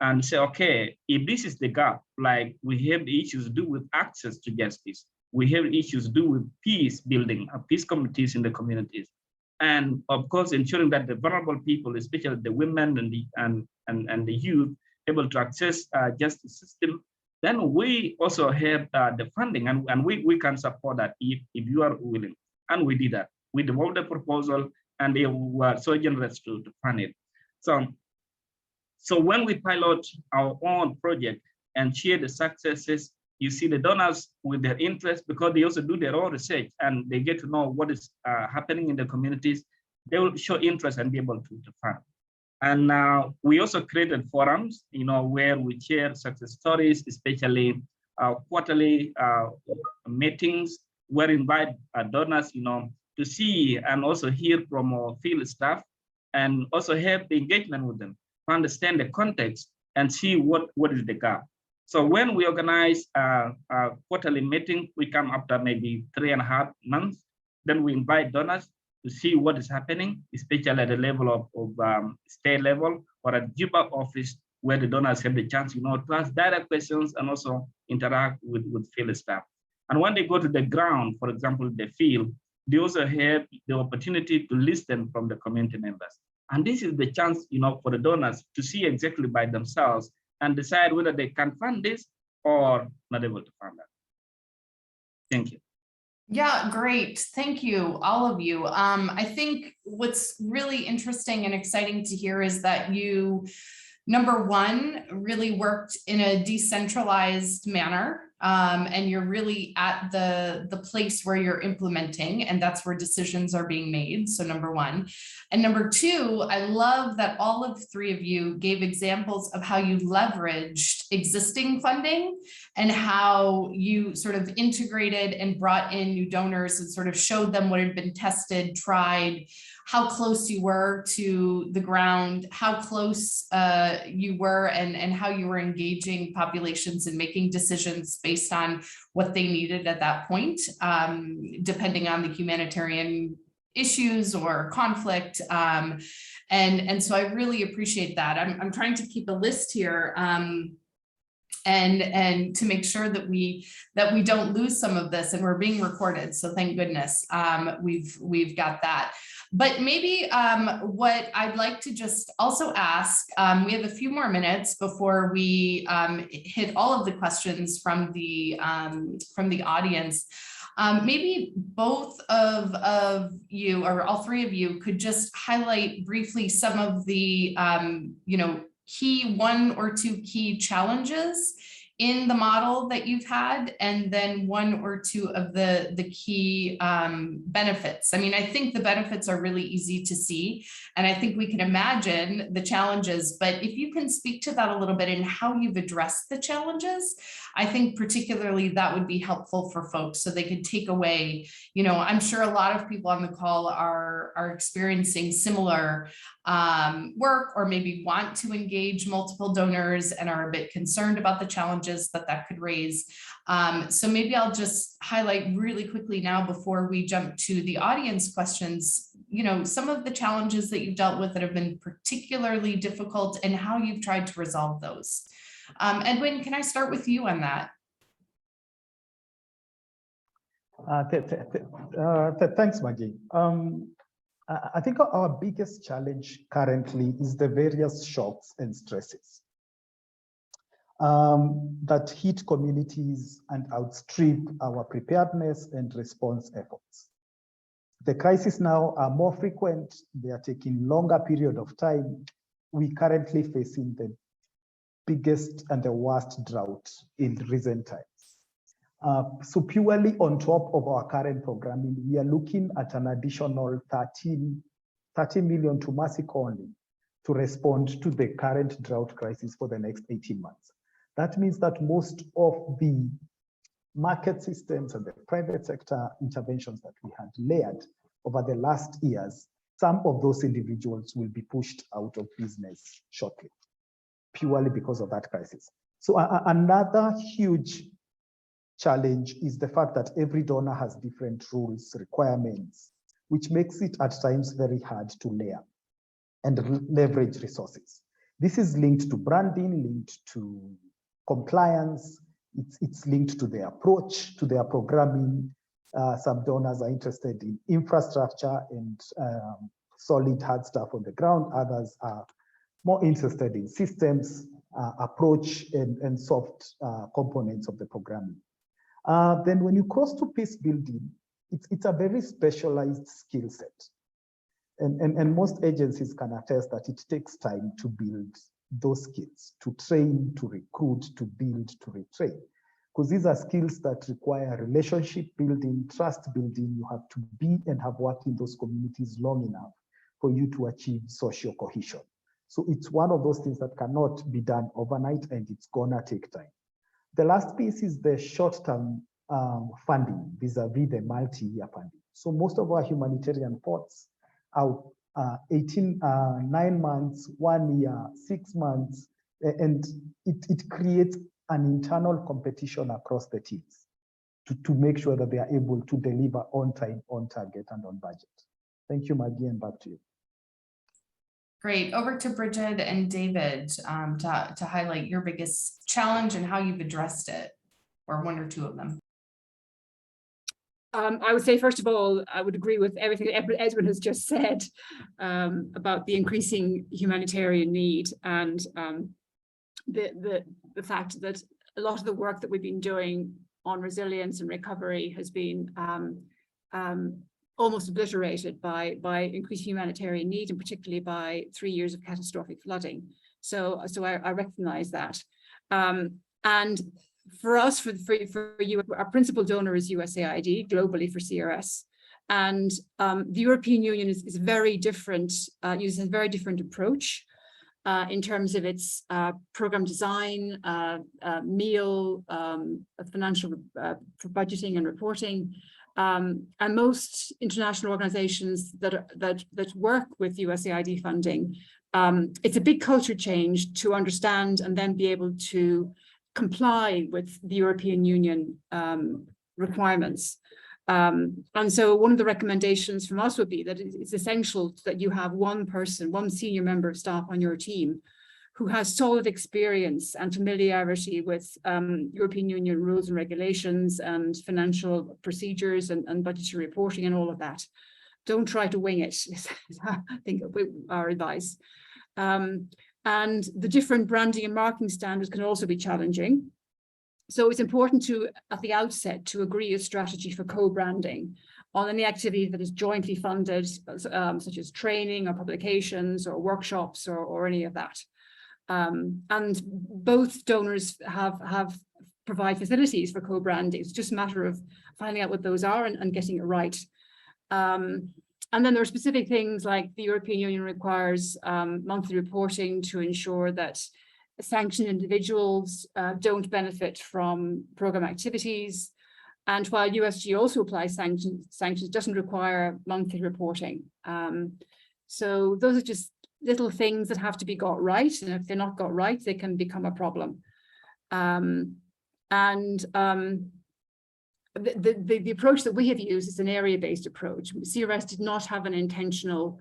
and say, okay, if this is the gap, like we have the issues to do with access to justice, we have issues to do with peace building, peace communities in the communities. And of course, ensuring that the vulnerable people, especially the women and the youth, able to access justice system. Then we also have the funding, and we can support that if you are willing. And we did that. We developed the proposal, and they were so generous to fund it. So when we pilot our own project and share the successes, you see the donors with their interest, because they also do their own research and they get to know what is happening in the communities. They will show interest and be able to fund. And we also created forums, where we share success stories, especially quarterly meetings, where we invite donors, to see and also hear from our field staff, and also have the engagement with them to understand the context and see what is the gap. So when we organize a quarterly meeting, we come after maybe 3.5 months, then we invite donors to see what is happening, especially at the level of state level or at Juba office, where the donors have the chance, to ask direct questions and also interact with field staff. And when they go to the ground, for example, the field, they also have the opportunity to listen from the community members. And this is the chance, for the donors to see exactly by themselves and decide whether they can fund this or not able to fund that. Thank you. Yeah, great. Thank you, all of you. I think what's really interesting and exciting to hear is that you, number one, really worked in a decentralized manner. And you're really at the place where you're implementing, and that's where decisions are being made. So number one. And number two, I love that all of three of you gave examples of how you leveraged existing funding and how you sort of integrated and brought in new donors and sort of showed them what had been tested, tried, how close you were to the ground, how close you were, and how you were engaging populations and making decisions based on what they needed at that point, depending on the humanitarian issues or conflict. And so I really appreciate that. I'm trying to keep a list here. And and to make sure that we don't lose some of this, and we're being recorded. So thank goodness we've got that. But maybe what I'd like to just also ask, we have a few more minutes before we hit all of the questions from the audience. Maybe both of you, or all three of you, could just highlight briefly some of the key one or two key challenges in the model that you've had, and then one or two of the key benefits. I mean, I think the benefits are really easy to see, and I think we can imagine the challenges, but if you can speak to that a little bit and how you've addressed the challenges, I think particularly that would be helpful for folks so they could take away, I'm sure a lot of people on the call are experiencing similar work, or maybe want to engage multiple donors and are a bit concerned about the challenges that could raise. So maybe I'll just highlight really quickly now before we jump to the audience questions, some of the challenges that you've dealt with that have been particularly difficult and how you've tried to resolve those. Edwin, can I start with you on that? Thanks, Maggie. I think our biggest challenge currently is the various shocks and stresses that hit communities and outstrip our preparedness and response efforts. The crises now are more frequent, they are taking longer period of time. We currently facing the biggest and the worst drought in recent times. So purely on top of our current programming, we are looking at an additional 30 million to Mexico only to respond to the current drought crisis for the next 18 months. That means that most of the market systems and the private sector interventions that we had layered over the last years, some of those individuals will be pushed out of business shortly, purely because of that crisis. So another huge challenge is the fact that every donor has different rules, requirements, which makes it at times very hard to layer and leverage resources. This is linked to branding, linked to compliance, it's linked to their approach, to their programming. Some donors are interested in infrastructure and solid hard stuff on the ground. Others are more interested in systems, approach, and soft components of the programming. Then when you cross to peace building, it's a very specialized skill set. And most agencies can attest that it takes time to build those skills, to train, to recruit, to build, to retrain. Because these are skills that require relationship building, trust building. You have to be and have worked in those communities long enough for you to achieve social cohesion. So it's one of those things that cannot be done overnight, and it's gonna take time. The last piece is the short-term funding vis-a-vis the multi-year funding. So most of our humanitarian pots are 9 months, 1 year, 6 months, and it creates an internal competition across the teams to make sure that they are able to deliver on time, on target, and on budget. Thank you, Maggie, and back to you. Great. Over to Bridget and David to highlight your biggest challenge and how you've addressed it, or one or two of them. I would say, first of all, I would agree with everything Edwin has just said about the increasing humanitarian need, and the fact that a lot of the work that we've been doing on resilience and recovery has been almost obliterated by increased humanitarian need, and particularly by 3 years of catastrophic flooding. So I recognize that. And for us, for you, our principal donor is USAID globally for CRS. And the European Union is very different, uses a very different approach in terms of its program design, meal, financial for budgeting and reporting. And most international organizations that work with USAID funding, it's a big culture change to understand and then be able to comply with the European Union requirements. And so one of the recommendations from us would be that it's essential that you have one person, one senior member of staff on your team who has solid experience and familiarity with European Union rules and regulations and financial procedures and budgetary reporting and all of that. Don't try to wing it, is I think our advice. And the different branding and marketing standards can also be challenging. So it's important to, at the outset, to agree a strategy for co-branding on any activity that is jointly funded, such as training or publications or workshops or any of that. And both donors provide facilities for co-branding. It's just a matter of finding out what those are and getting it right. And then there are specific things like the European Union requires monthly reporting to ensure that sanctioned individuals don't benefit from program activities. And while USG also applies sanctions, it doesn't require monthly reporting. So those are just little things that have to be got right. And if they're not got right, they can become a problem. The approach that we have used is an area-based approach. CRS did not have an intentional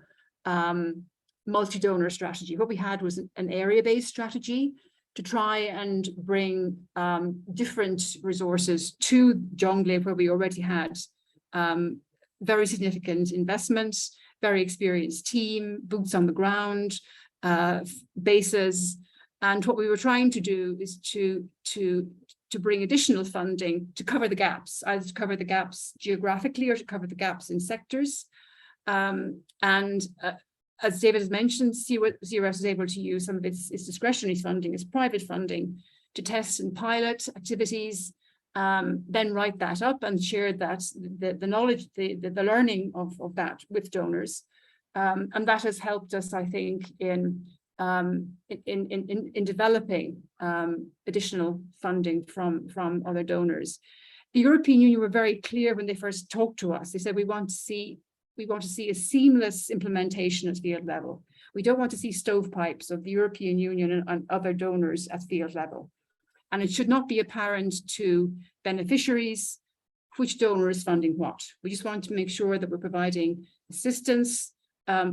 multi-donor strategy. What we had was an area-based strategy to try and bring different resources to Jonglei, where we already had very significant investments, very experienced team, boots on the ground, bases. And what we were trying to do is to bring additional funding to cover the gaps, either to cover the gaps geographically or to cover the gaps in sectors. As David has mentioned, CRS is able to use some of its discretionary funding, its private funding, to test and pilot activities, then write that up and share that, the knowledge, the learning of that with donors. And that has helped us, I think, in developing additional funding from other donors. The European Union were very clear when they first talked to us. They said, we want to see a seamless implementation at field level. We don't want to see stovepipes of the European Union and other donors at field level. And it should not be apparent to beneficiaries which donor is funding what. We just want to make sure that we're providing assistance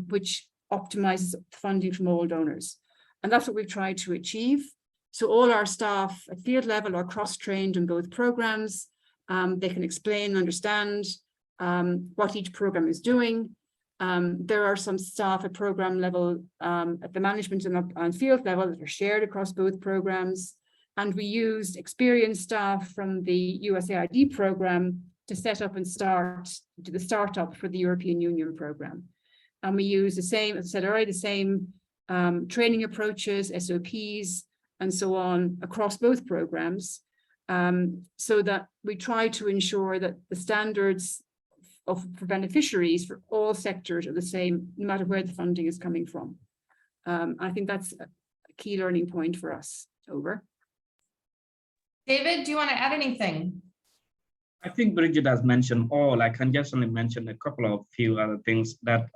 which optimizes funding from all donors. And that's what we've tried to achieve. So all our staff at field level are cross-trained in both programs. They can explain and understand what each program is doing. There are some staff at program level, at the management and field level, that are shared across both programs. And we used experienced staff from the USAID program to set up and do the startup for the European Union program. And we use the same, as I said already, the same training approaches, SOPs, and so on across both programs, so that we try to ensure that the standards for beneficiaries for all sectors are the same, no matter where the funding is coming from. I think that's a key learning point for us. Over. David, do you want to add anything? I think Bridget has mentioned all. I can just only mention a couple of few other things that,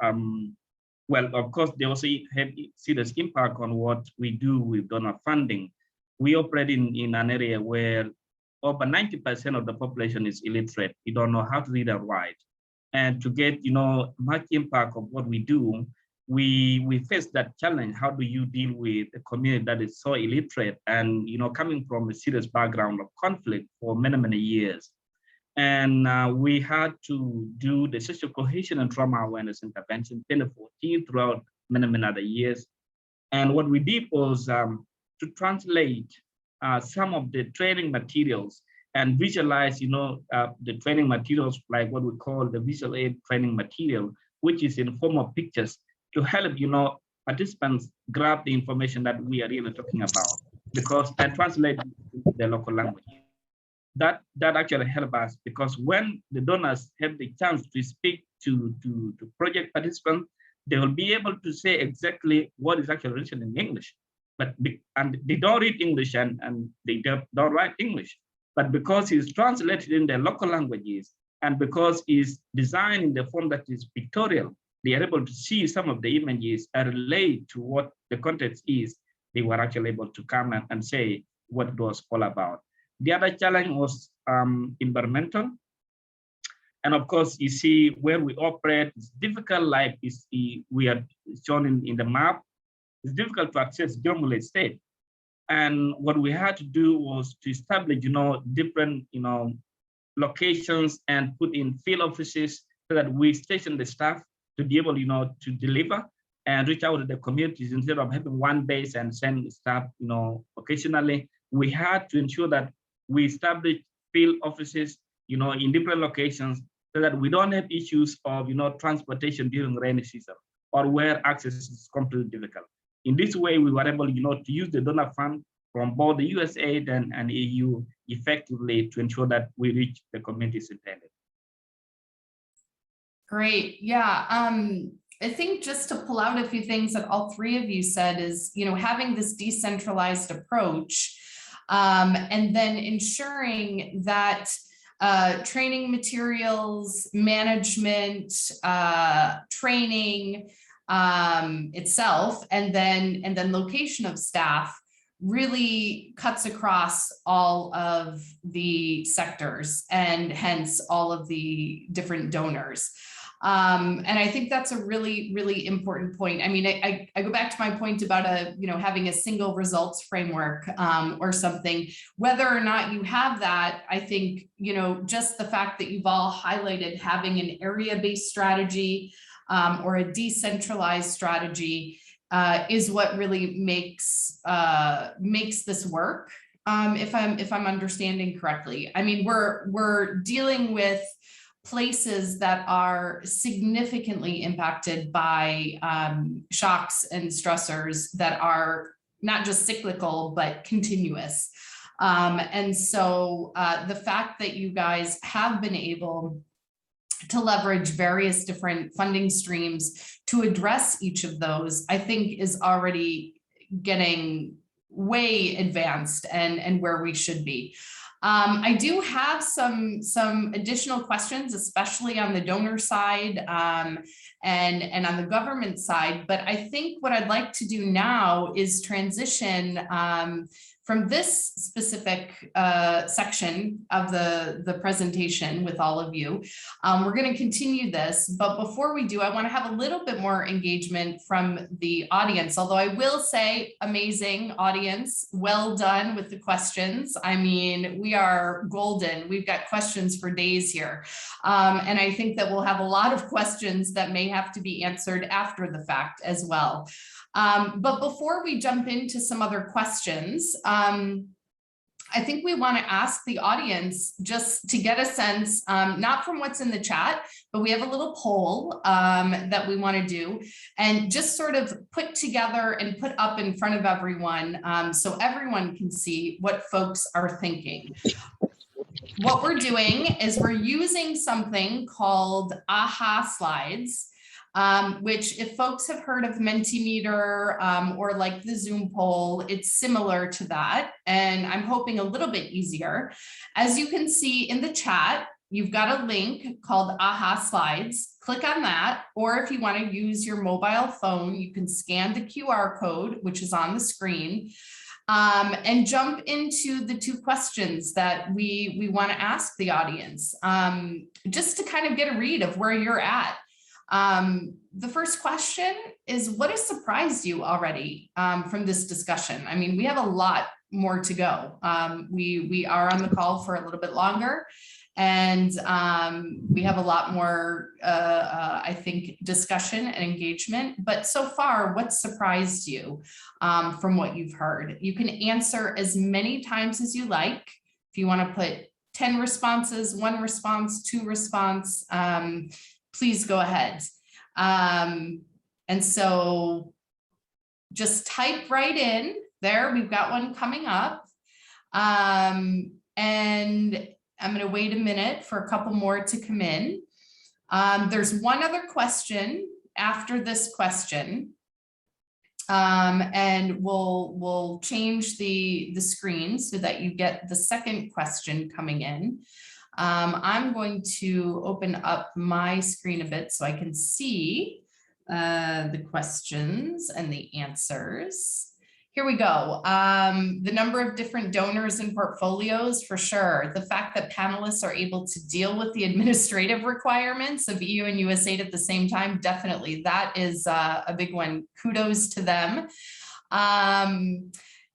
well, of course, they also have serious impact on what we do with donor funding. We operate in an area where over 90% of the population is illiterate. You don't know how to read and write. And to get, much impact of what we do, we face that challenge. How do you deal with a community that is so illiterate and, coming from a serious background of conflict for many, many years? And we had to do the social cohesion and trauma awareness intervention 2014 throughout many, many other years. And what we did was to translate some of the training materials and visualize, the training materials, like what we call the visual aid training material, which is in form of pictures, to help, participants grab the information that we are really talking about, because and translate the local language. That actually helped us, because when the donors have the chance to speak to project participants, they will be able to say exactly what is actually written in English. And they don't read English and they don't write English. But because it's translated in their local languages, and because it's designed in the form that is pictorial, they are able to see some of the images and relate to what the context is. They were actually able to come and say what it was all about. The other challenge was environmental. And of course, you see where we operate, it's difficult, like we are shown in the map. it's difficult to access Jonglei State. And what we had to do was to establish, different, locations and put in field offices so that we station the staff to be able, to deliver and reach out to the communities instead of having one base and send staff, occasionally. We had to ensure that we establish field offices, in different locations so that we don't have issues of, transportation during rainy season or where access is completely difficult. In this way, we were able, to use the donor fund from both the USAID and EU effectively to ensure that we reach the communities intended. Great. Yeah. I think just to pull out a few things that all three of you said is, having this decentralized approach and then ensuring that training materials, management, training itself, and then location of staff really cuts across all of the sectors and hence all of the different donors. And I think that's a really, really important point. I mean, I go back to my point about having a single results framework or something. Whether or not you have that, I think, just the fact that you've all highlighted having an area-based strategy or a decentralized strategy is what really makes this work. If I'm understanding correctly, I mean, we're dealing with places that are significantly impacted by shocks and stressors that are not just cyclical, but continuous. And so the fact that you guys have been able to leverage various different funding streams to address each of those, I think is already getting way advanced and where we should be. I do have some additional questions, especially on the donor side and on the government side. But I think what I'd like to do now is transition from this specific section of the presentation with all of you. We're going to continue this, but before we do, I want to have a little bit more engagement from the audience, although I will say, amazing audience, well done with the questions. I mean, we are golden. We've got questions for days here. And I think that we'll have a lot of questions that may have to be answered after the fact as well. But before we jump into some other questions, I think we want to ask the audience just to get a sense, not from what's in the chat, but we have a little poll that we want to do and just sort of put together and put up in front of everyone so everyone can see what folks are thinking. What we're doing is we're using something called AHA slides. Which if folks have heard of Mentimeter or like the Zoom poll, it's similar to that. And I'm hoping a little bit easier. As you can see in the chat, you've got a link called AHA slides. Click on that. Or if you want to use your mobile phone, you can scan the QR code, which is on the screen. And jump into the two questions that we want to ask the audience, just to kind of get a read of where you're at. The first question is, what has surprised you already from this discussion? I mean, we have a lot more to go. We are on the call for a little bit longer, and we have a lot more, I think, discussion and engagement. But so far, what surprised you from what you've heard? You can answer as many times as you like. If you want to put 10 responses, 1 response, 2 response, please go ahead. And so just type right in there. We've got one coming up. And I'm going to wait a minute for a couple more to come in. There's one other question after this question. And we'll change the screen so that you get the second question coming in. I'm going to open up my screen a bit so I can see the questions and the answers. Here we go. The number of different donors and portfolios, for sure. The fact that panelists are able to deal with the administrative requirements of EU and USAID at the same time, definitely. That is a big one. Kudos to them.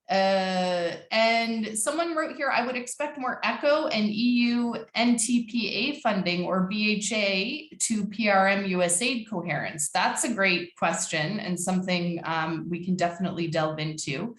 And someone wrote here, I would expect more ECHO and EU NTPA funding or BHA to PRM USAID coherence. That's a great question and something we can definitely delve into.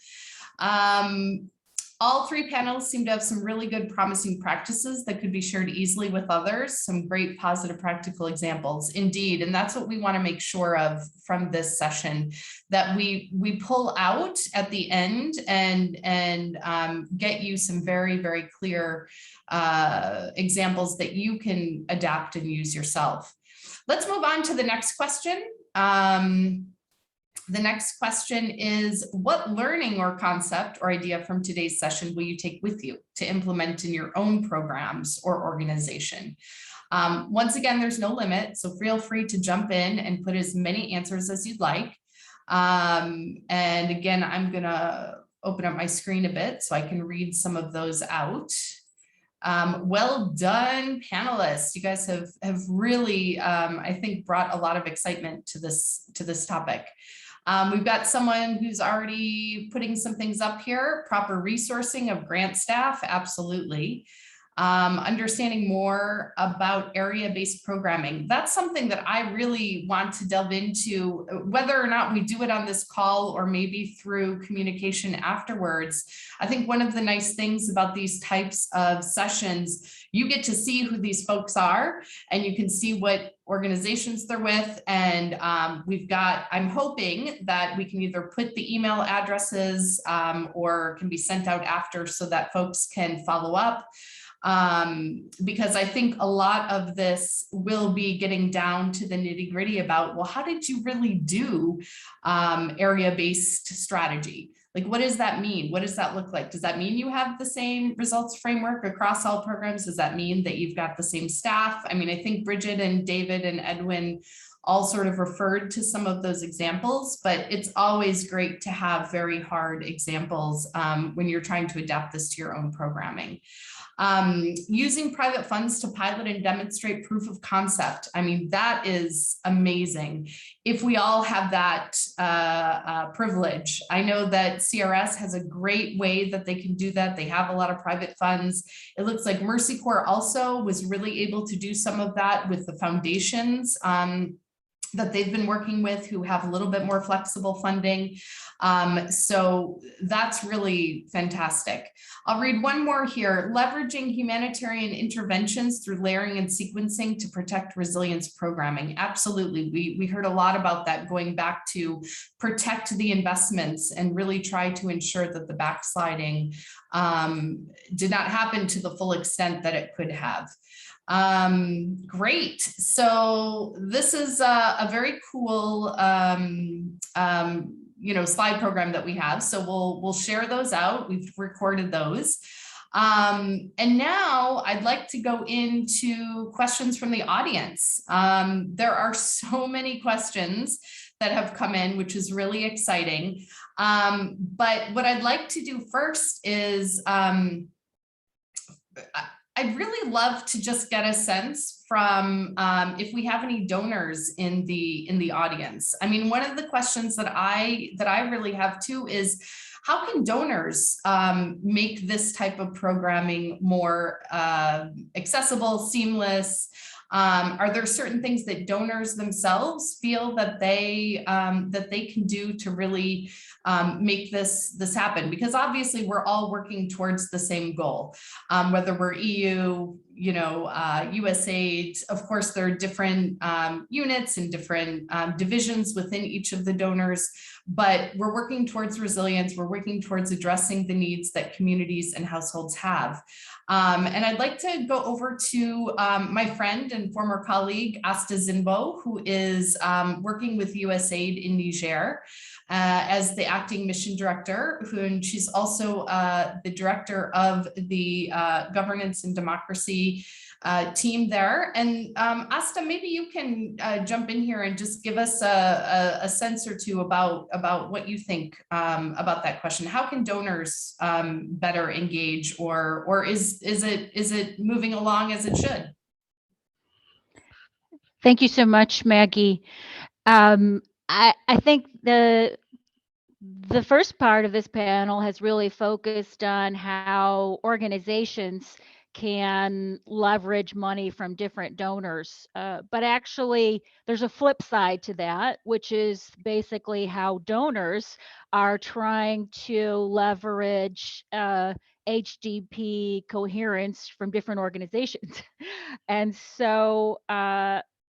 All three panels seem to have some really good promising practices that could be shared easily with others, some great positive practical examples indeed. And that's what we want to make sure of from this session, that we pull out at the end and get you some very, very clear examples that you can adapt and use yourself. Let's move on to the next question. The next question is, what learning or concept or idea from today's session will you take with you to implement in your own programs or organization? Once again, there's no limit, so feel free to jump in and put as many answers as you'd like. And again, I'm gonna open up my screen a bit so I can read some of those out. Well done, panelists. You guys have really, I think, brought a lot of excitement to this topic. We've got someone who's already putting some things up here. Proper resourcing of grant staff, absolutely. Understanding more about area-based programming. That's something that I really want to delve into, whether or not we do it on this call or maybe through communication afterwards. I think one of the nice things about these types of sessions, you get to see who these folks are and you can see what organizations they're with. And we've got, I'm hoping that we can either put the email addresses or can be sent out after so that folks can follow up. Because I think a lot of this will be getting down to the nitty-gritty about, well, how did you really do area-based strategy? Like, what does that mean? What does that look like? Does that mean you have the same results framework across all programs? Does that mean that you've got the same staff? I mean, I think Bridget and David and Edwin all sort of referred to some of those examples, but it's always great to have very hard examples when you're trying to adapt this to your own programming. Using private funds to pilot and demonstrate proof of concept. I mean, that is amazing. If we all have that privilege. I know that CRS has a great way that they can do that. They have a lot of private funds. It looks like Mercy Corps also was really able to do some of that with the foundations that they've been working with, who have a little bit more flexible funding. So that's really fantastic. I'll read one more here. Leveraging humanitarian interventions through layering and sequencing to protect resilience programming. Absolutely, we heard a lot about that, going back to protect the investments and really try to ensure that the backsliding did not happen to the full extent that it could have. Great. So this is a very cool slide program that we have. So we'll share those out. We've recorded those. And now I'd like to go into questions from the audience. There are so many questions that have come in, which is really exciting. But what I'd like to do first is I'd really love to just get a sense from if we have any donors in the audience. I mean, one of the questions that I really have too is, how can donors make this type of programming more accessible, seamless? Are there certain things that donors themselves feel that they can do to really make this happen? Because obviously we're all working towards the same goal, whether we're EU, USAID. Of course, there are different units and different divisions within each of the donors, but we're working towards resilience. We're working towards addressing the needs that communities and households have. And I'd like to go over to my friend and former colleague, Asta Zinbo, who is working with USAID in Niger as the acting mission director, and she's also the director of the Governance and Democracy advocacy team there. And Asta, maybe you can jump in here and just give us a sense or two about what you think about that question. How can donors better engage, or is it moving along as it should? Thank you so much, Maggie. I think the first part of this panel has really focused on how organizations can leverage money from different donors. But actually, there's a flip side to that, which is basically how donors are trying to leverage HDP coherence from different organizations. And so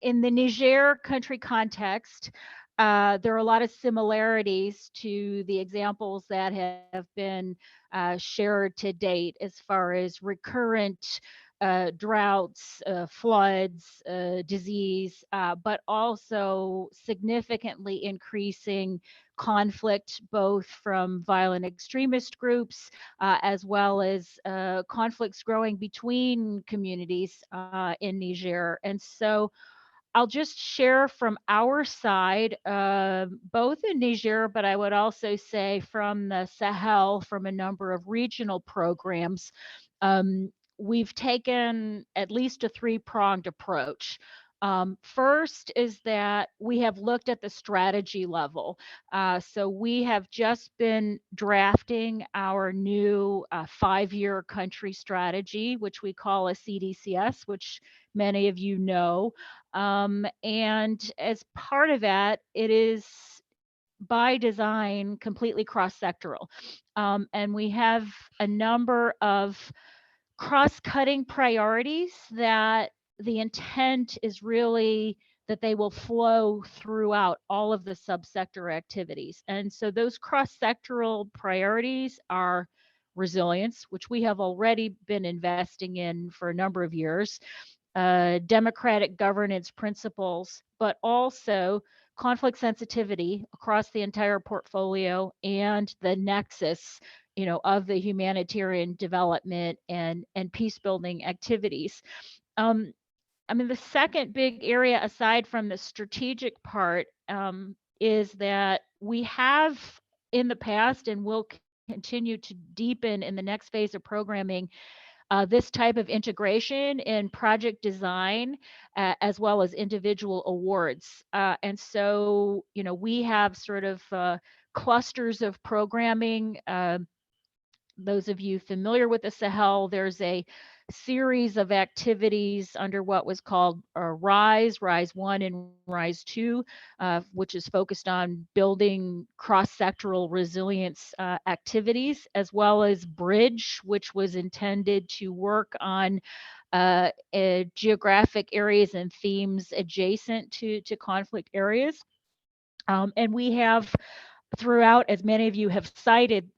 in the Niger country context, there are a lot of similarities to the examples that have been shared to date as far as recurrent droughts, floods, disease, but also significantly increasing conflict, both from violent extremist groups as well as conflicts growing between communities in Niger. And so I'll just share from our side, both in Niger, but I would also say from the Sahel, from a number of regional programs. We've taken at least a three-pronged approach. First is that we have looked at the strategy level. So we have just been drafting our new 5-year country strategy, which we call a CDCS, which many of you know. And as part of that, it is by design completely cross-sectoral. And we have a number of cross-cutting priorities that the intent is really that they will flow throughout all of the subsector activities. And so those cross-sectoral priorities are resilience, which we have already been investing in for a number of years, democratic governance principles, but also conflict sensitivity across the entire portfolio and the nexus, of the humanitarian development and peace building activities. The second big area aside from the strategic part is that we have in the past and will continue to deepen in the next phase of programming this type of integration in project design as well as individual awards. And so, we have sort of clusters of programming. Those of you familiar with the Sahel, there's a series of activities under what was called RISE 1 and RISE 2, which is focused on building cross-sectoral resilience activities, as well as BRIDGE, which was intended to work on geographic areas and themes adjacent to conflict areas. And we have throughout, as many of you have cited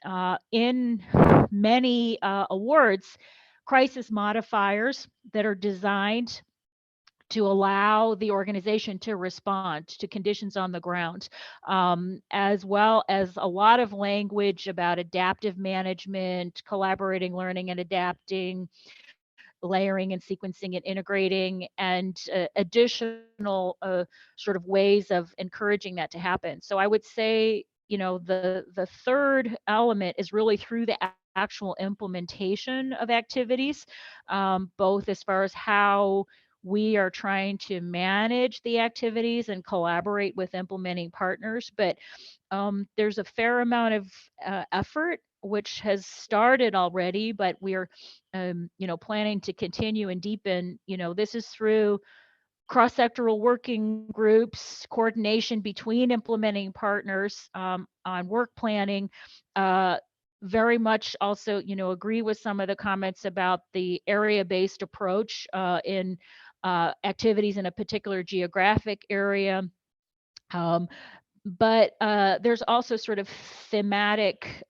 in many awards, crisis modifiers that are designed to allow the organization to respond to conditions on the ground, as well as a lot of language about adaptive management, collaborating, learning, and adapting, layering and sequencing and integrating, and additional sort of ways of encouraging that to happen. So I would say, the third element is really through the actual implementation of activities, both as far as how we are trying to manage the activities and collaborate with implementing partners. But there's a fair amount of effort which has started already, but we're planning to continue and deepen. This is through cross-sectoral working groups, coordination between implementing partners on work planning. Very much also, agree with some of the comments about the area-based approach in activities in a particular geographic area. But there's also sort of thematic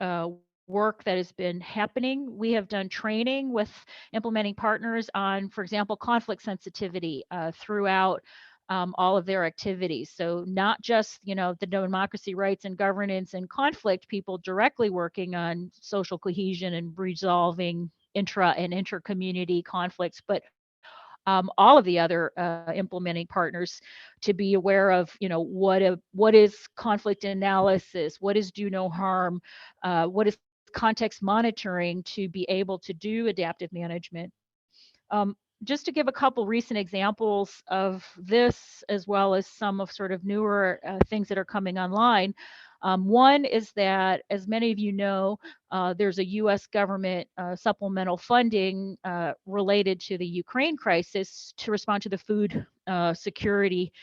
work that has been happening. We have done training with implementing partners on, for example, conflict sensitivity throughout all of their activities. So not just, the democracy, rights, and governance and conflict people directly working on social cohesion and resolving intra and inter-community conflicts, but all of the other implementing partners to be aware of, what is conflict analysis, what is do no harm, what is context monitoring to be able to do adaptive management. Just to give a couple recent examples of this, as well as some of sort of newer things that are coming online. One is that, as many of you know, there's a US government supplemental funding related to the Ukraine crisis to respond to the food security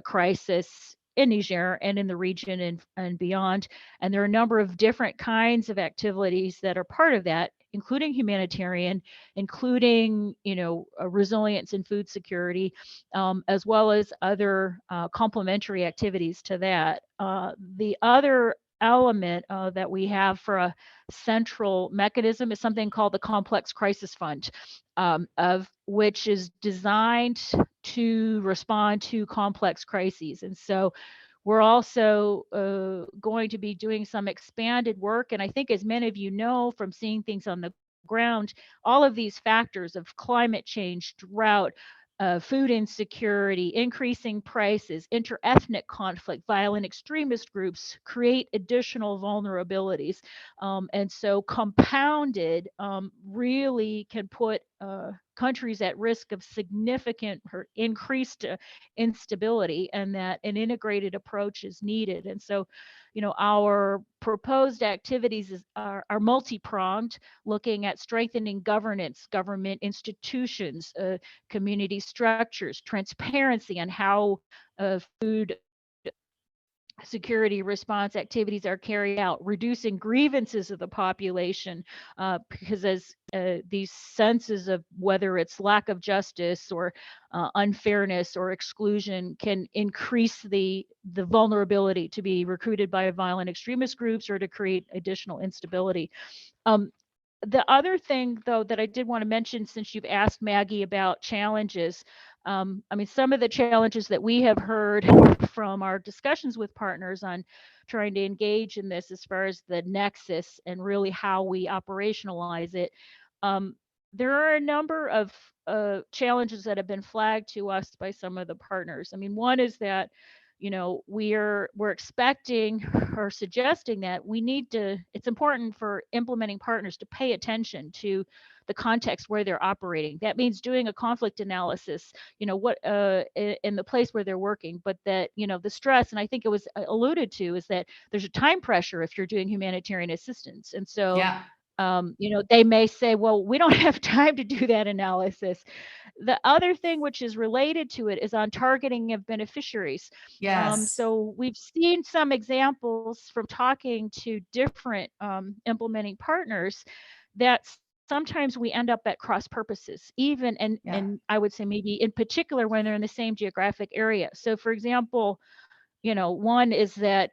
crisis in Niger and in the region and beyond. And there are a number of different kinds of activities that are part of that, including humanitarian, including, resilience and food security, as well as other complementary activities to that. The other element that we have for a central mechanism is something called the Complex Crisis Fund, of which is designed to respond to complex crises. And so we're also going to be doing some expanded work. And I think, as many of you know from seeing things on the ground, all of these factors of climate change, drought, food insecurity, increasing prices, interethnic conflict, violent extremist groups create additional vulnerabilities. And so compounded really can put countries at risk of significant or increased instability, and that an integrated approach is needed. And so, our proposed activities are multi-pronged, looking at strengthening governance, government institutions, community structures, transparency on how food security response activities are carried out, reducing grievances of the population, because as these senses of whether it's lack of justice or unfairness or exclusion can increase the vulnerability to be recruited by violent extremist groups or to create additional instability. The other thing, though, that I did want to mention, since you've asked, Maggie, about challenges, some of the challenges that we have heard from our discussions with partners on trying to engage in this, as far as the nexus and really how we operationalize it, there are a number of challenges that have been flagged to us by some of the partners. One is that, we're expecting or suggesting that it's important for implementing partners to pay attention to the context where they're operating. That means doing a conflict analysis, what in the place where they're working, but that, the stress, and I think it was alluded to, is that there's a time pressure if you're doing humanitarian assistance. And so, Yeah. they may say, well, we don't have time to do that analysis. The other thing which is related to it is on targeting of beneficiaries. Yes. So we've seen some examples from talking to different implementing partners that sometimes we end up at cross purposes, even, and I would say maybe in particular when they're in the same geographic area. So for example, one is that,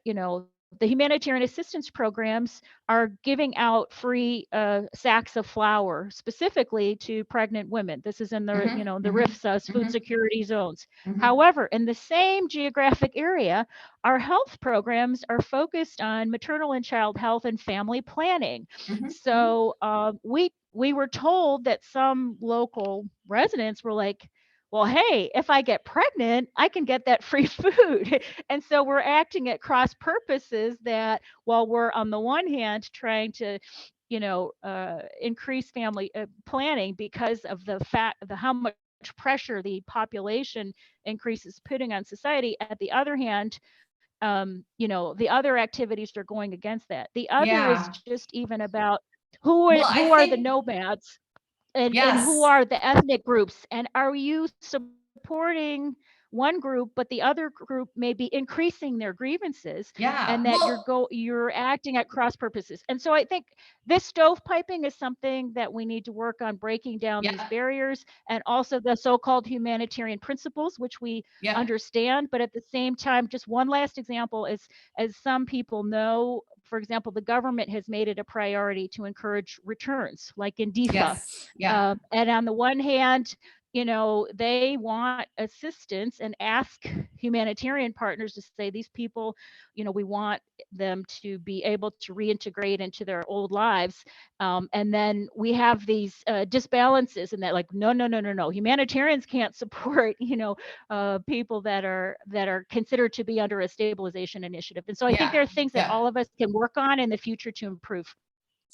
the humanitarian assistance programs are giving out free sacks of flour specifically to pregnant women. This is in the, the RIFSA's food security zones. However, in the same geographic area, our health programs are focused on maternal and child health and family planning. So we were told that some local residents were like, well, hey, if I get pregnant, I can get that free food. And so we're acting at cross purposes, that while we're on the one hand trying to, increase family planning because of the fact of how much pressure the population increase is putting on society, at the other hand, the other activities are going against that. The other is just even about who are the nomads. And who are the ethnic groups, and are you supporting one group but the other group may be increasing their grievances, and that you're acting at cross purposes. And so I think this stovepiping is something that we need to work on, breaking down these barriers, and also the so-called humanitarian principles, which we understand. But at the same time, just one last example is, as some people know, for example, the government has made it a priority to encourage returns, like in DIFA. And on the one hand, you know, they want assistance and ask humanitarian partners to say, these people, you know, we want them to be able to reintegrate into their old lives. And then we have these disbalances, and that like, no, humanitarians can't support, you know, people that are considered to be under a stabilization initiative. And so I think there are things that all of us can work on in the future to improve.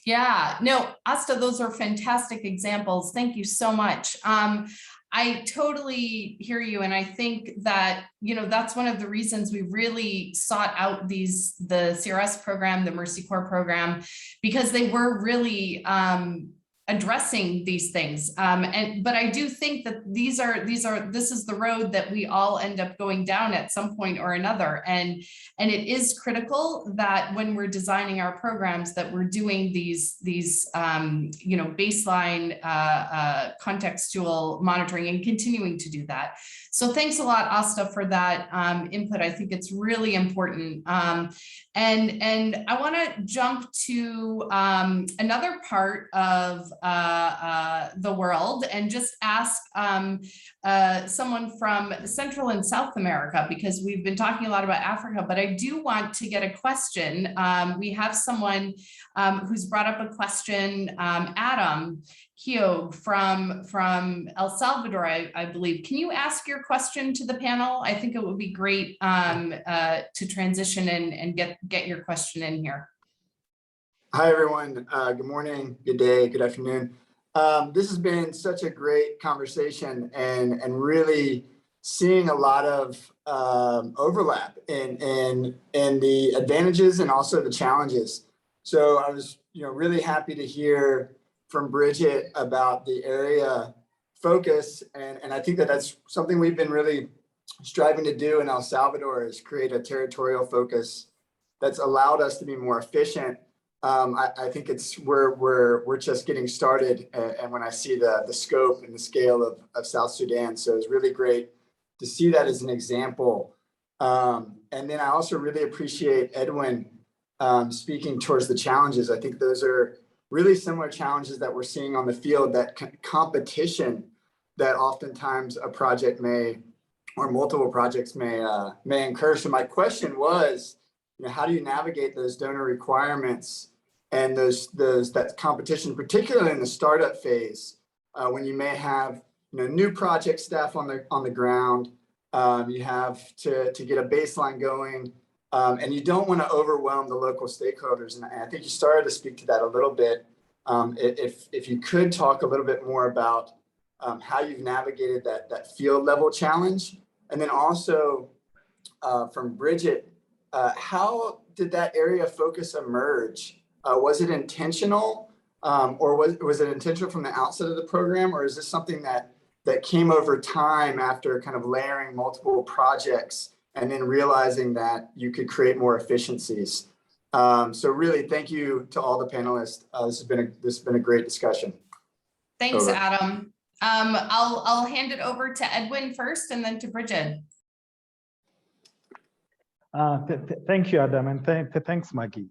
Yeah, no, Asta, those are fantastic examples. Thank you so much. I totally hear you. And I think that, you know, that's one of the reasons we really sought out the CRS program, the Mercy Corps program, because they were really addressing these things. But I do think that this is the road that we all end up going down at some point or another. And it is critical that when we're designing our programs that we're doing these you know, baseline contextual monitoring and continuing to do that. So thanks a lot, Asta, for that input. I think it's really important. And I want to jump to another part of the world and just ask someone from Central and South America, because we've been talking a lot about Africa, but I do want to get a question. We have someone who's brought up a question, Adam Kyo from El Salvador, I believe. Can you ask your question to the panel? I think it would be great to transition and get your question in here. Hi, everyone. Good morning, good day, good afternoon. This has been such a great conversation and really seeing a lot of overlap in the advantages and also the challenges. So I was, you know, really happy to hear from Bridget about the area focus. And I think that that's something we've been really striving to do in El Salvador, is create a territorial focus that's allowed us to be more efficient. I think we're just getting started, and when I see the scope and the scale of South Sudan, so it's really great to see that as an example. And then I also really appreciate Edwin speaking towards the challenges. I think those are really similar challenges that we're seeing on the field, that competition that oftentimes a project may, or multiple projects may incur. So my question was, you know, how do you navigate those donor requirements and that competition, particularly in the startup phase, when you may have, you know, new project staff on the ground, you have to get a baseline going, and you don't want to overwhelm the local stakeholders. And I think you started to speak to that a little bit. If you could talk a little bit more about how you've navigated that field level challenge, and then also from Bridget, how did that area of focus emerge? Was it intentional, or was it intentional from the outset of the program, or is this something that came over time after kind of layering multiple projects and then realizing that you could create more efficiencies? So really, thank you to all the panelists. This has been a great discussion. Thanks, Over. Adam. I'll hand it over to Edwin first, and then to Bridget. Thank you, Adam, and thanks, Maggie.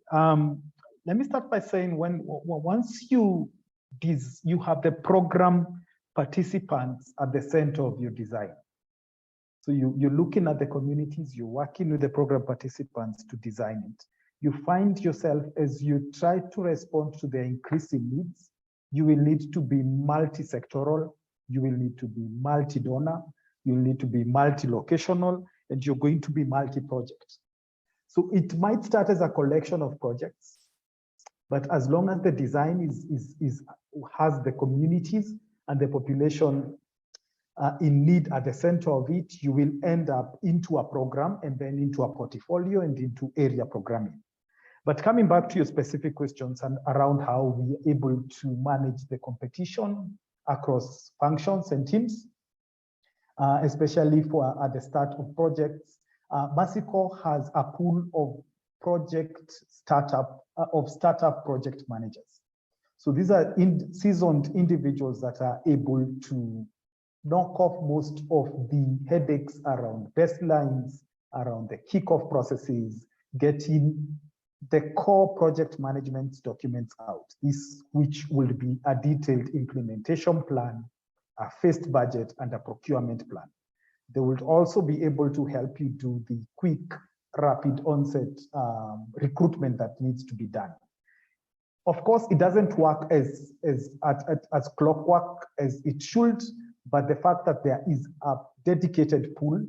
Let me start by saying, once you have the program participants at the center of your design. So you're looking at the communities, you're working with the program participants to design it. You find yourself, as you try to respond to their increasing needs, you will need to be multi-sectoral, you will need to be multi-donor, you'll need to be multi-locational, and you're going to be multi-project. So it might start as a collection of projects, but as long as the design has the communities and the population in need at the center of it, you will end up into a program and then into a portfolio and into area programming. But coming back to your specific questions and around how we are able to manage the competition across functions and teams, especially at the start of projects, Mercy Corps has a pool of startup project managers. So these are seasoned individuals that are able to knock off most of the headaches around baselines, around the kickoff processes, getting the core project management documents out, which will be a detailed implementation plan, a phased budget, and a procurement plan. They will also be able to help you do the quick, rapid onset recruitment that needs to be done. Of course, it doesn't work as clockwork as it should, but the fact that there is a dedicated pool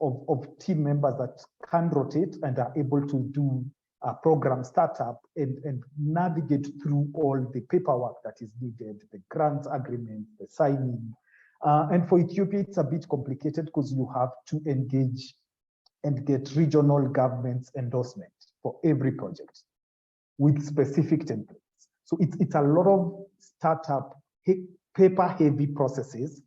of team members that can rotate and are able to do a program startup and navigate through all the paperwork that is needed, the grant agreement, the signing. And for Ethiopia, it's a bit complicated because you have to engage and get regional government's endorsement for every project with specific templates. So it's a lot of startup paper-heavy processes.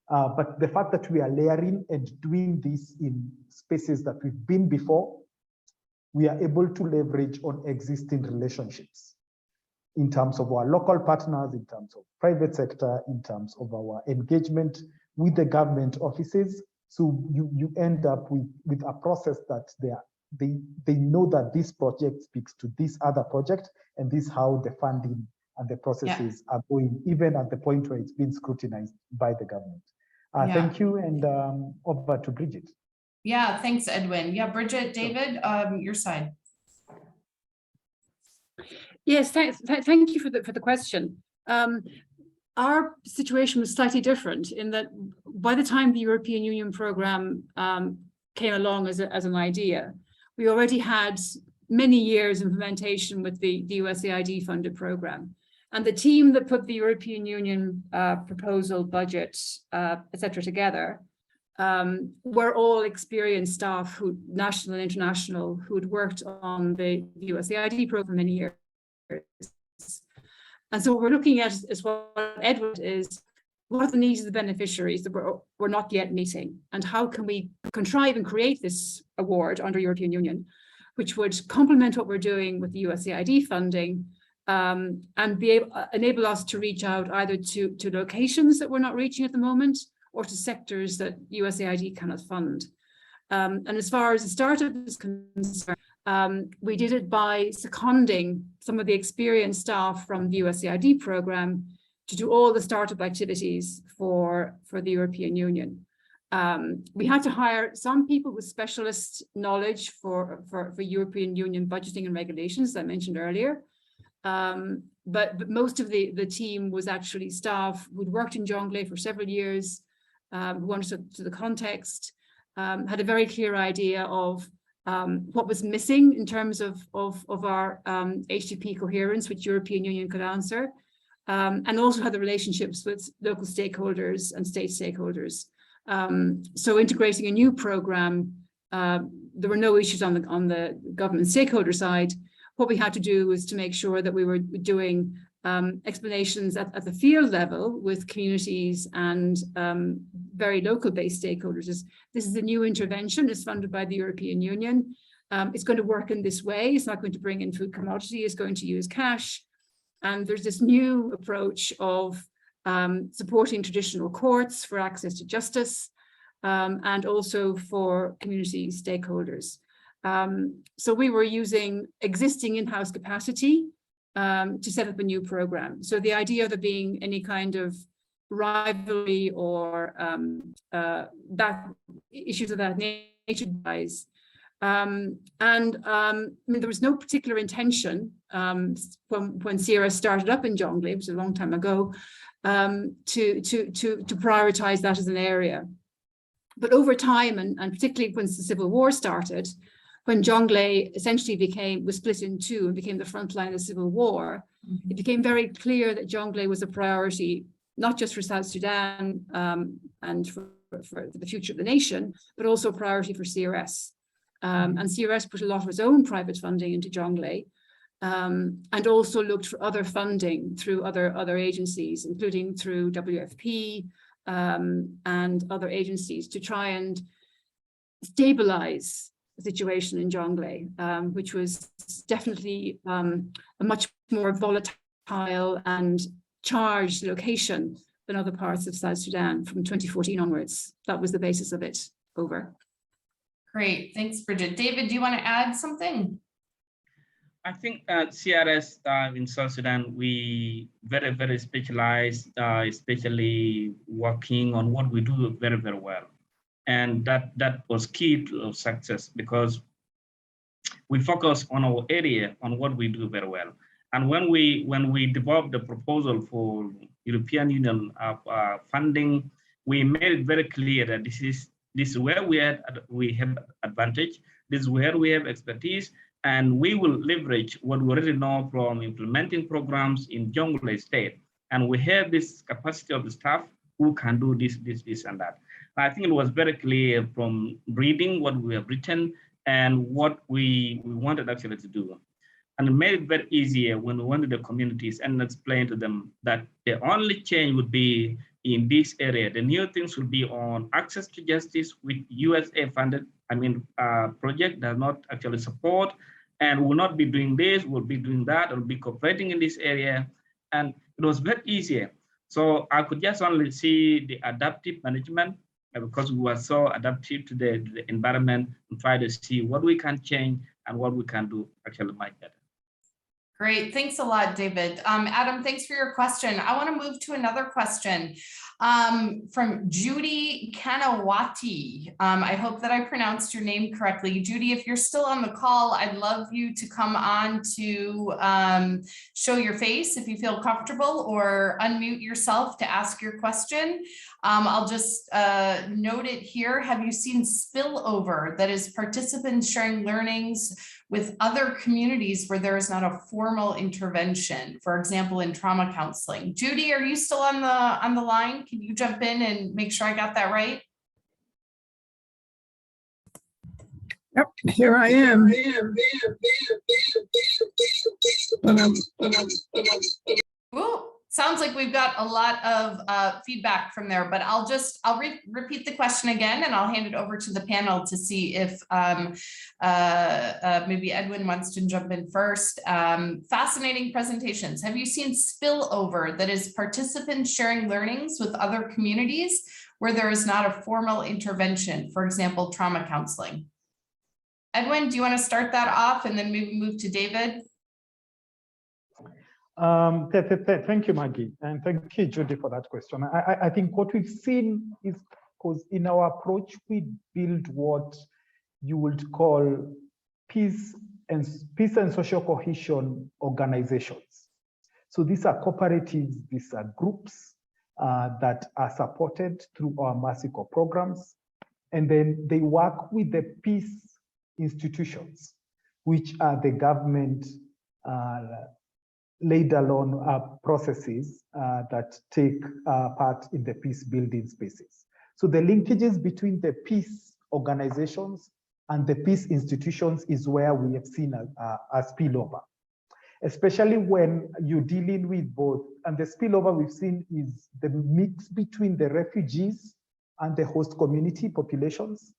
But the fact that we are layering and doing this in spaces that we've been before, we are able to leverage on existing relationships in terms of our local partners, in terms of private sector, in terms of our engagement with the government offices. So you end up with a process that they know that this project speaks to this other project, and this is how the funding and the processes are going, even at the point where it's been scrutinized by the government. Thank you, and over to Bridget. Yeah, thanks, Edwin. Yeah, Bridget, David, your side. Yes, thank you for the question. Our situation was slightly different in that by the time the European Union program came along as an idea, we already had many years implementation with the USAID funded program. And the team that put the European Union proposal, budget, etc. together were all experienced staff, who national and international, who had worked on the USAID program for many years. And so what we're looking at is what Edward is, what are the needs of the beneficiaries that we're not yet meeting, and how can we contrive and create this award under European Union, which would complement what we're doing with the USAID funding, and enable us to reach out either to locations that we're not reaching at the moment, or to sectors that USAID cannot fund. And as far as the startup is concerned, we did it by seconding some of the experienced staff from the USAID program to do all the startup activities for the European Union. We had to hire some people with specialist knowledge for European Union budgeting and regulations, as I mentioned earlier. But most of the team was actually staff who'd worked in Jonglei for several years, who understood the context, had a very clear idea of what was missing in terms of our HDP coherence, which European Union could answer, and also had the relationships with local stakeholders and state stakeholders. So integrating a new program, there were no issues on the government stakeholder side. What we had to do was to make sure that we were doing explanations at the field level with communities and very local based stakeholders. This is a new intervention. It's funded by the European Union. It's going to work in this way. It's not going to bring in food commodity. It's going to use cash. And there's this new approach of supporting traditional courts for access to justice, and also for community stakeholders. So we were using existing in-house capacity to set up a new program. So the idea of there being any kind of rivalry or that issues of that nature wise. I mean, there was no particular intention when CRS started up in Jonglei, it was a long time ago, to prioritize that as an area. But over time, and particularly once the Civil War started, when Jonglei essentially was split in two and became the front line of the Civil War, it became very clear that Jonglei was a priority, not just for South Sudan and for the future of the nation, but also a priority for CRS. And CRS put a lot of its own private funding into Jonglei, and also looked for other funding through other agencies, including through WFP and other agencies, to try and stabilize the situation in Jonglei, which was definitely a much more volatile and charged location than other parts of South Sudan from 2014 onwards. That was the basis of it. Over. Great, thanks, Bridget. David, do you want to add something? I think CRS in South Sudan, we very specialized, especially working on what we do very well. And that was key to success because we focus on our area, on what we do very well. And when we developed the proposal for European Union funding, we made it very clear that this is where we have advantage, this is where we have expertise, and we will leverage what we already know from implementing programs in Jonglei State. And we have this capacity of the staff who can do this, and that. I think it was very clear from reading what we have written and what we wanted actually to do. And it made it very easier when we went to the communities and explained to them that the only change would be in this area. The new things will be on access to justice with USA funded, project does not actually support, and will not be doing this, will be doing that, will be cooperating in this area. And it was very easier. So I could just only see the adaptive management because we were so adaptive to the environment and try to see what we can change and what we can do actually much better. Great, thanks a lot, David. Adam, thanks for your question. I want to move to another question from Judy Kanawati. I hope that I pronounced your name correctly. Judy, if you're still on the call, I'd love you to come on to show your face if you feel comfortable, or unmute yourself to ask your question. I'll just note it here. Have you seen spillover, that is participants sharing learnings with other communities where there is not a formal intervention, for example, in trauma counseling? Judy, are you still on the line? Can you jump in and make sure I got that right? Yep, here I am. Ooh, sounds like we've got a lot of feedback from there, but I'll repeat the question again, and I'll hand it over to the panel to see if maybe Edwin wants to jump in first. Fascinating presentations. Have you seen spillover, that is participants sharing learnings with other communities where there is not a formal intervention, for example, trauma counseling? Edwin, do you want to start that off and then maybe move to David? Thank you, Maggie, and thank you, Judy, for that question. I think what we've seen is, because in our approach, we build what you would call peace and social cohesion organizations. So these are cooperatives, these are groups that are supported through our MASICO programs, and then they work with the peace institutions, which are the government laid alone processes that take part in the peace building spaces. So the linkages between the peace organizations and the peace institutions is where we have seen a spillover, especially when you're dealing with both. And the spillover we've seen is the mix between the refugees and the host community populations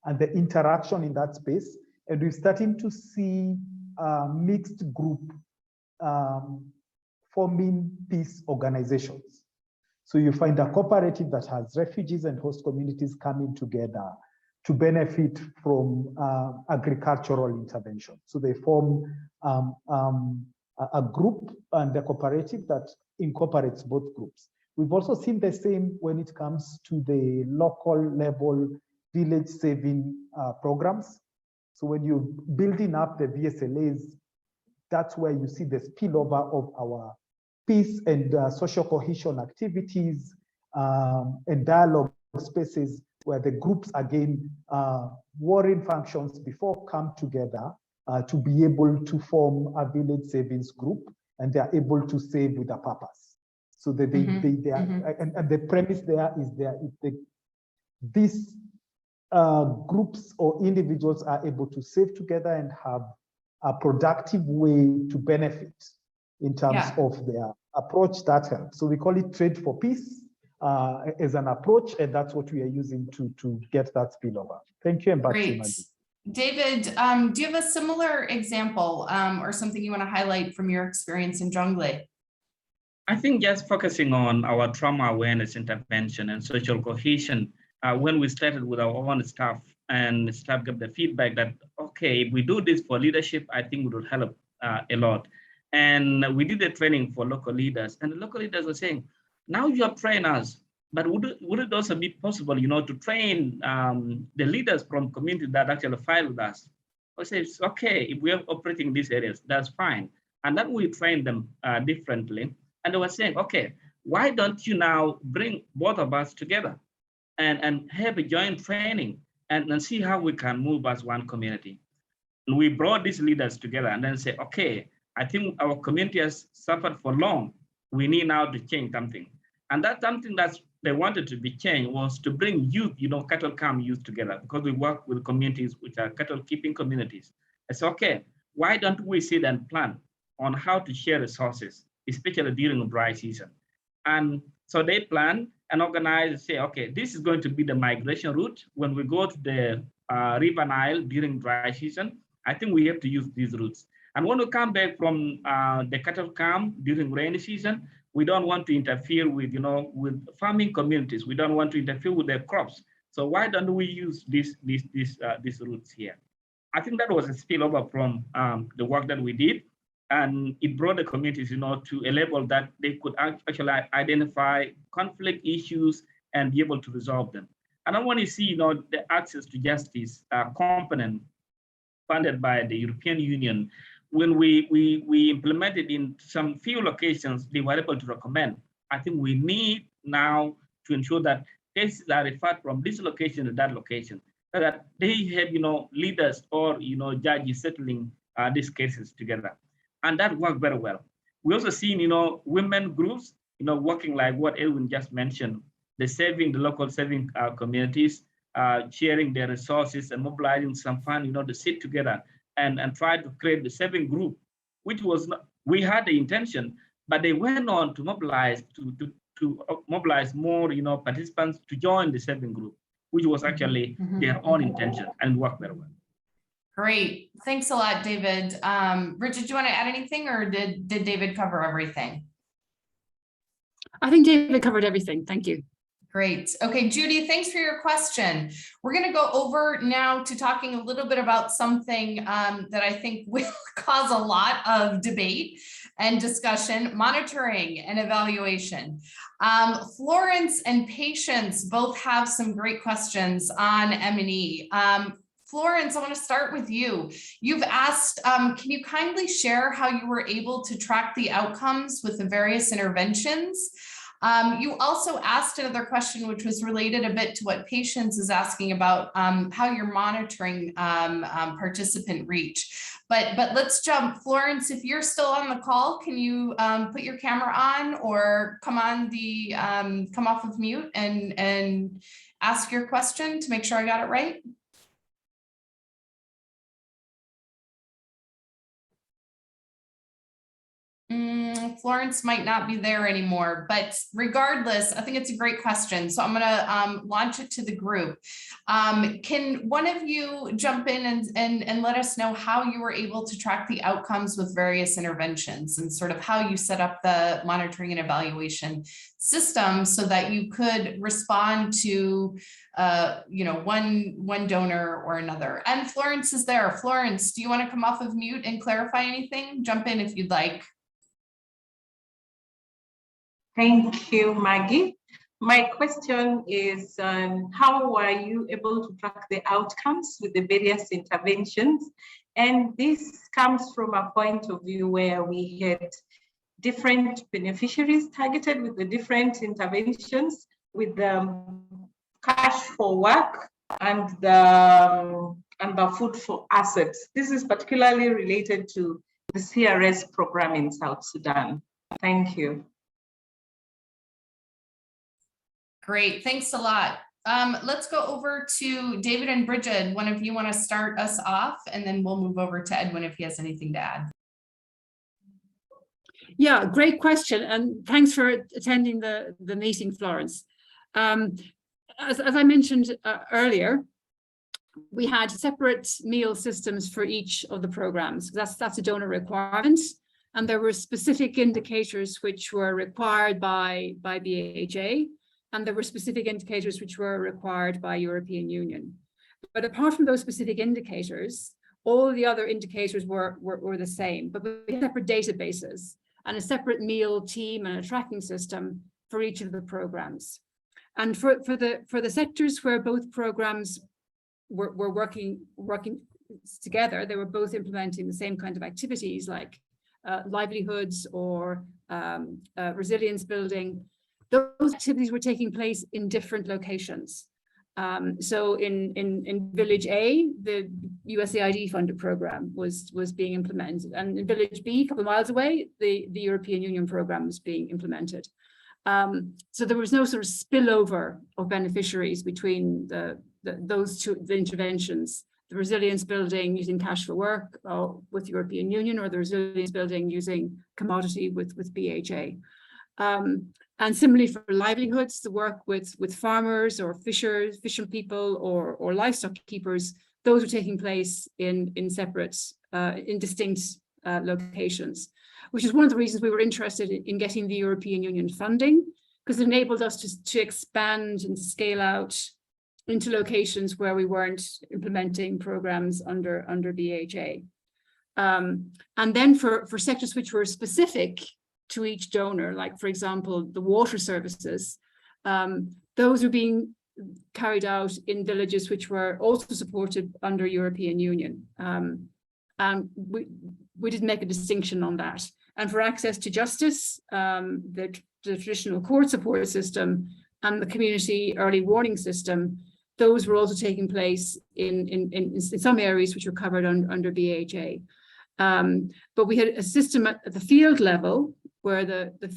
and the interaction in that space. And we're starting to see a mixed group forming peace organizations. So you find a cooperative that has refugees and host communities coming together to benefit from agricultural intervention. So they form a group and a cooperative that incorporates both groups. We've also seen the same when it comes to the local level village saving programs. So when you're building up the VSLAs, that's where you see the spillover of our peace and social cohesion activities and dialogue spaces where the groups, again, warring functions before come together to be able to form a village savings group, and they are able to save with a purpose. So that they are, and the premise there is these groups or individuals are able to save together and have a productive way to benefit in terms of their approach that helps. So we call it trade for peace as an approach, and that's what we are using to get that spillover. Thank you, and back to you, Maggie. David, do you have a similar example or something you want to highlight from your experience in Jonglei? I think just focusing on our trauma awareness intervention and social cohesion, when we started with our own staff, and staff gave the feedback that, okay, if we do this for leadership, I think it will help a lot. And we did a training for local leaders, and the local leaders were saying, now you have trained us, but would it also be possible, to train the leaders from community that actually file with us? I say, it's okay, if we are operating in these areas, that's fine. And then we train them differently. And they were saying, okay, why don't you now bring both of us together and have a joint training and see how we can move as one community? And we brought these leaders together and then say, okay, I think our community has suffered for long. We need now to change something. And that's something that they wanted to be changed was to bring youth, cattle camp youth together, because we work with communities which are cattle keeping communities. It's okay, why don't we sit and plan on how to share resources, especially during the dry season? And so they plan and organize and say, okay, this is going to be the migration route. When we go to the River Nile during dry season, I think we have to use these routes. And when we come back from the cattle camp during rainy season, we don't want to interfere with, with farming communities. We don't want to interfere with their crops. So why don't we use these routes here? I think that was a spillover from the work that we did, and it brought the communities, to a level that they could actually identify conflict issues and be able to resolve them. And I want to see, the access to justice component funded by the European Union. When we implemented in some few locations, they were able to recommend. I think we need now to ensure that cases are referred from this location to that location, so that they have, leaders or, judges settling these cases together. And that worked very well. We also seen, women groups, working like what Edwin just mentioned, the local saving communities, sharing their resources and mobilizing some fund, to sit together and try to create the saving group, which was not, we had the intention, but they went on to mobilize to mobilize more, participants to join the saving group, which was actually their own intention, and worked very well. Great, thanks a lot, David. Bridget, do you want to add anything, or did David cover everything? I think David covered everything. Thank you. Great. Okay, Judy, thanks for your question. We're going to go over now to talking a little bit about something that I think will cause a lot of debate and discussion: monitoring and evaluation. Florence and Patience both have some great questions on M&E. Florence, I want to start with you. You've asked, can you kindly share how you were able to track the outcomes with the various interventions? You also asked another question, which was related a bit to what Patience is asking about, how you're monitoring participant reach. But let's jump. Florence, if you're still on the call, can you put your camera on or come off of mute and ask your question to make sure I got it right? Florence might not be there anymore, but regardless, I think it's a great question. So I'm going to launch it to the group. Can one of you jump in and let us know how you were able to track the outcomes with various interventions, and sort of how you set up the monitoring and evaluation system so that you could respond to one donor or another? And Florence is there. Florence, do you want to come off of mute and clarify anything? Jump in if you'd like. Thank you, Maggie. My question is, how were you able to track the outcomes with the various interventions? And this comes from a point of view where we had different beneficiaries targeted with the different interventions, with the cash for work and the food for assets. This is particularly related to the CRS program in South Sudan. Thank you. Great, thanks a lot. Let's go over to David and Bridget. One of you want to start us off, and then we'll move over to Edwin if he has anything to add. Yeah, great question. And thanks for attending the meeting, Florence. As I mentioned earlier, we had separate meal systems for each of the programs. That's a donor requirement. And there were specific indicators which were required by BHA. And there were specific indicators which were required by European Union. But apart from those specific indicators, All the other indicators were the same, but we had separate databases and a separate meal team and a tracking system for each of the programs. And for the sectors where both programs were working together, they were both implementing the same kind of activities like livelihoods or resilience building. Those activities were taking place in different locations. So in Village A, the USAID funded program was being implemented, and in Village B, a couple of miles away, the European Union program was being implemented. So there was no sort of spillover of beneficiaries between those two interventions, the resilience building using cash for work with European Union, or the resilience building using commodity with BHA. And similarly for livelihoods, the work with farmers or fisher people or livestock keepers, those were taking place in separate, in distinct locations, which is one of the reasons we were interested in getting the European Union funding, because it enabled us to expand and scale out into locations where we weren't implementing programs under BHA. And then for sectors which were specific to each donor, like for example, the water services, those are being carried out in villages which were also supported under European Union. And we didn't make a distinction on that. And for access to justice, the traditional court support system and the community early warning system, those were also taking place in some areas which were covered under BHA. But we had a system at the field level where the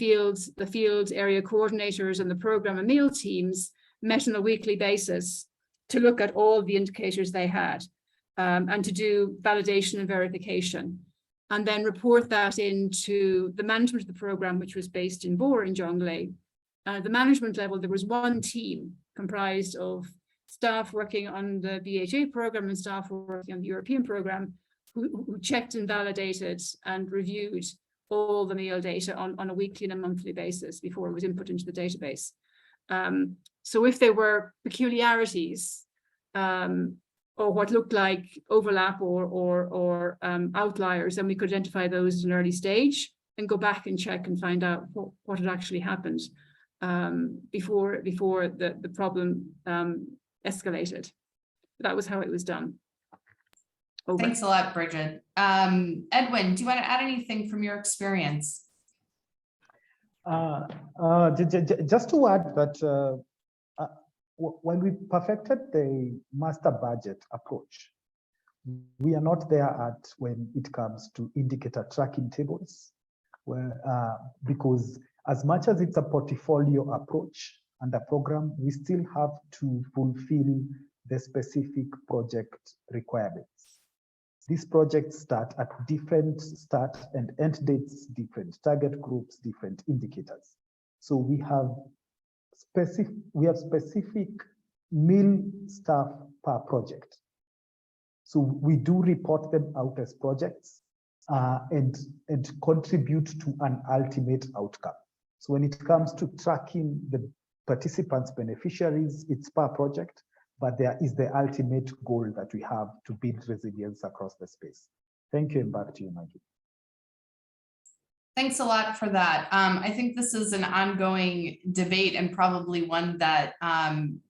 field area coordinators and the program and meal teams met on a weekly basis to look at all the indicators they had and to do validation and verification, and then report that into the management of the program, which was based in Bor in Jonglei. At the management level, there was one team comprised of staff working on the BHA program and staff working on the European program who checked and validated and reviewed all the meal data on a weekly and a monthly basis before it was input into the database. So if there were peculiarities or what looked like overlap or outliers, then we could identify those at an early stage and go back and check and find out what had actually happened before the problem escalated. That was how it was done. Over. Thanks a lot, Bridget. Edwin, do you want to add anything from your experience? Just to add that when we perfected the master budget approach, we are not there at when it comes to indicator tracking tables, where because as much as it's a portfolio approach and a program, we still have to fulfill the specific project requirements. These projects start at different start and end dates, different target groups, different indicators. So we have specific meal staff per project. So we do report them out as projects and contribute to an ultimate outcome. So when it comes to tracking the participants' beneficiaries, it's per project, but there is the ultimate goal that we have to build resilience across the space. Thank you, and back to you, Maggie. Thanks a lot for that. I think this is an ongoing debate and probably one that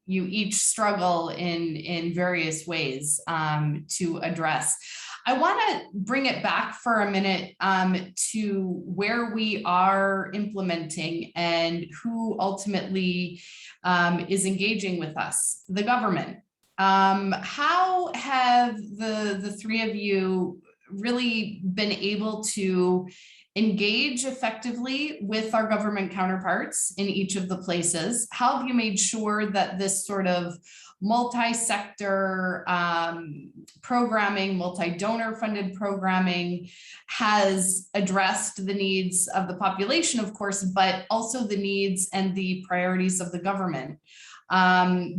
you each struggle in various ways to address. I want to bring it back for a minute to where we are implementing and who ultimately is engaging with us, the government. How have the three of you really been able to engage effectively with our government counterparts in each of the places? How have you made sure that this sort of multi-sector programming, multi-donor funded programming has addressed the needs of the population, of course, but also the needs and the priorities of the government?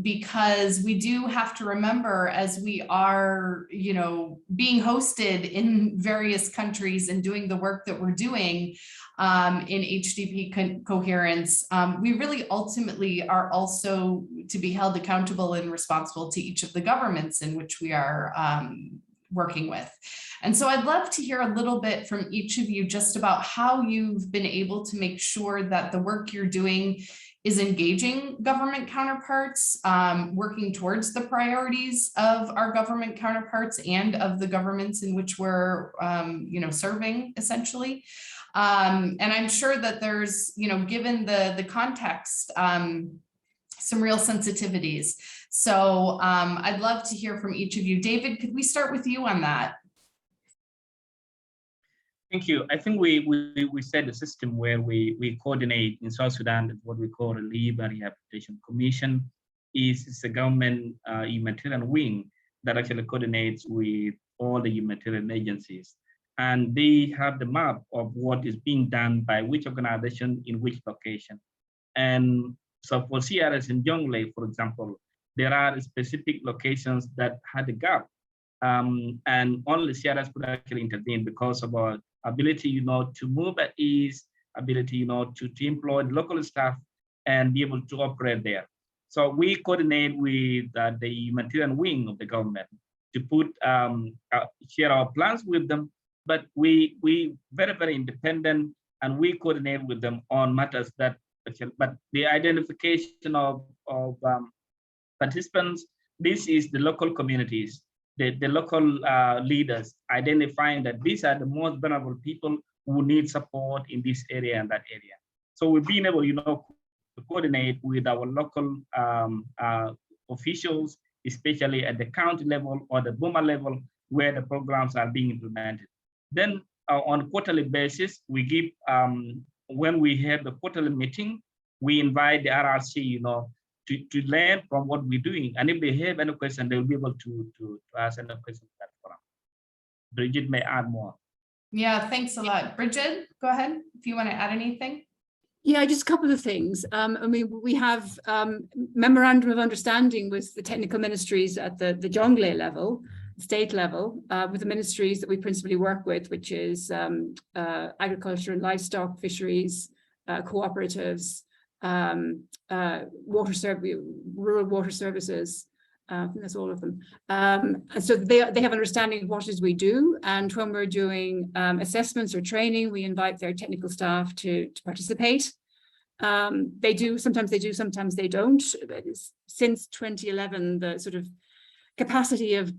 Because we do have to remember, as we are, being hosted in various countries and doing the work that we're doing in HDP Coherence, we really ultimately are also to be held accountable and responsible to each of the governments in which we are working with. And so I'd love to hear a little bit from each of you just about how you've been able to make sure that the work you're doing is engaging government counterparts, working towards the priorities of our government counterparts and of the governments in which we're serving essentially. And I'm sure that there's, given the context, some real sensitivities. So I'd love to hear from each of you. David, could we start with you on that? Thank you. I think we set a system where we coordinate in South Sudan, what we call a Relief and Rehabilitation Commission. It's a government humanitarian wing that actually coordinates with all the humanitarian agencies. And they have the map of what is being done by which organization in which location. And so for CRS in Jonglei, for example, there are specific locations that had a gap. And only CRS could actually intervene because of our ability, to move at ease, ability, to employ local staff and be able to operate there. So we coordinate with the humanitarian wing of the government to put share our plans with them, but we very, very independent, and we coordinate with them on matters that, but the identification of participants, this is the local communities, the local leaders identifying that these are the most vulnerable people who need support in this area and that area. So we've been able, to coordinate with our local officials, especially at the county level or the Boma level, where the programs are being implemented. Then on a quarterly basis, we give, when we have the quarterly meeting, we invite the RRC, to learn from what we're doing. And if they have any question, they'll be able to ask any question in that forum. Bridget may add more. Yeah, thanks a lot. Bridget, go ahead if you want to add anything. Yeah, just a couple of things. We have memorandum of understanding with the technical ministries at the Jonglei level, state level, with the ministries that we principally work with, which is agriculture and livestock, fisheries, cooperatives, rural water services. I think that's all of them. So they have understanding of what it is we do, and when we're doing assessments or training, we invite their technical staff to participate. They do, sometimes they don't. Since 2011, the sort of capacity of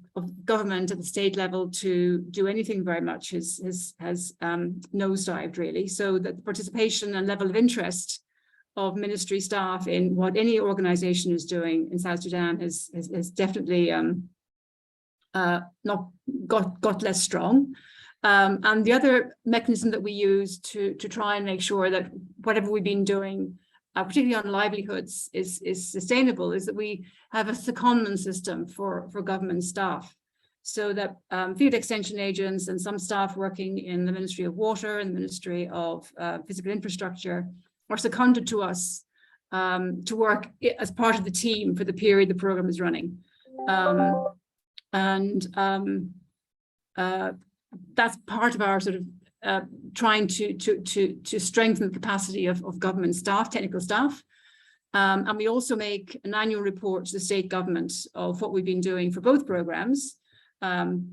government at the state level to do anything very much has nosedived, really. So that the participation and level of interest of ministry staff in what any organization is doing in South Sudan has definitely not got less strong. And the other mechanism that we use to try and make sure that whatever we've been doing, particularly on livelihoods, is sustainable, is that we have a secondment system for government staff. So that field extension agents and some staff working in the Ministry of Water and the Ministry of Physical Infrastructure are seconded to us to work as part of the team for the period the program is running. That's part of our sort of trying to strengthen the capacity of government staff, technical staff. And we also make an annual report to the state government of what we've been doing for both programs.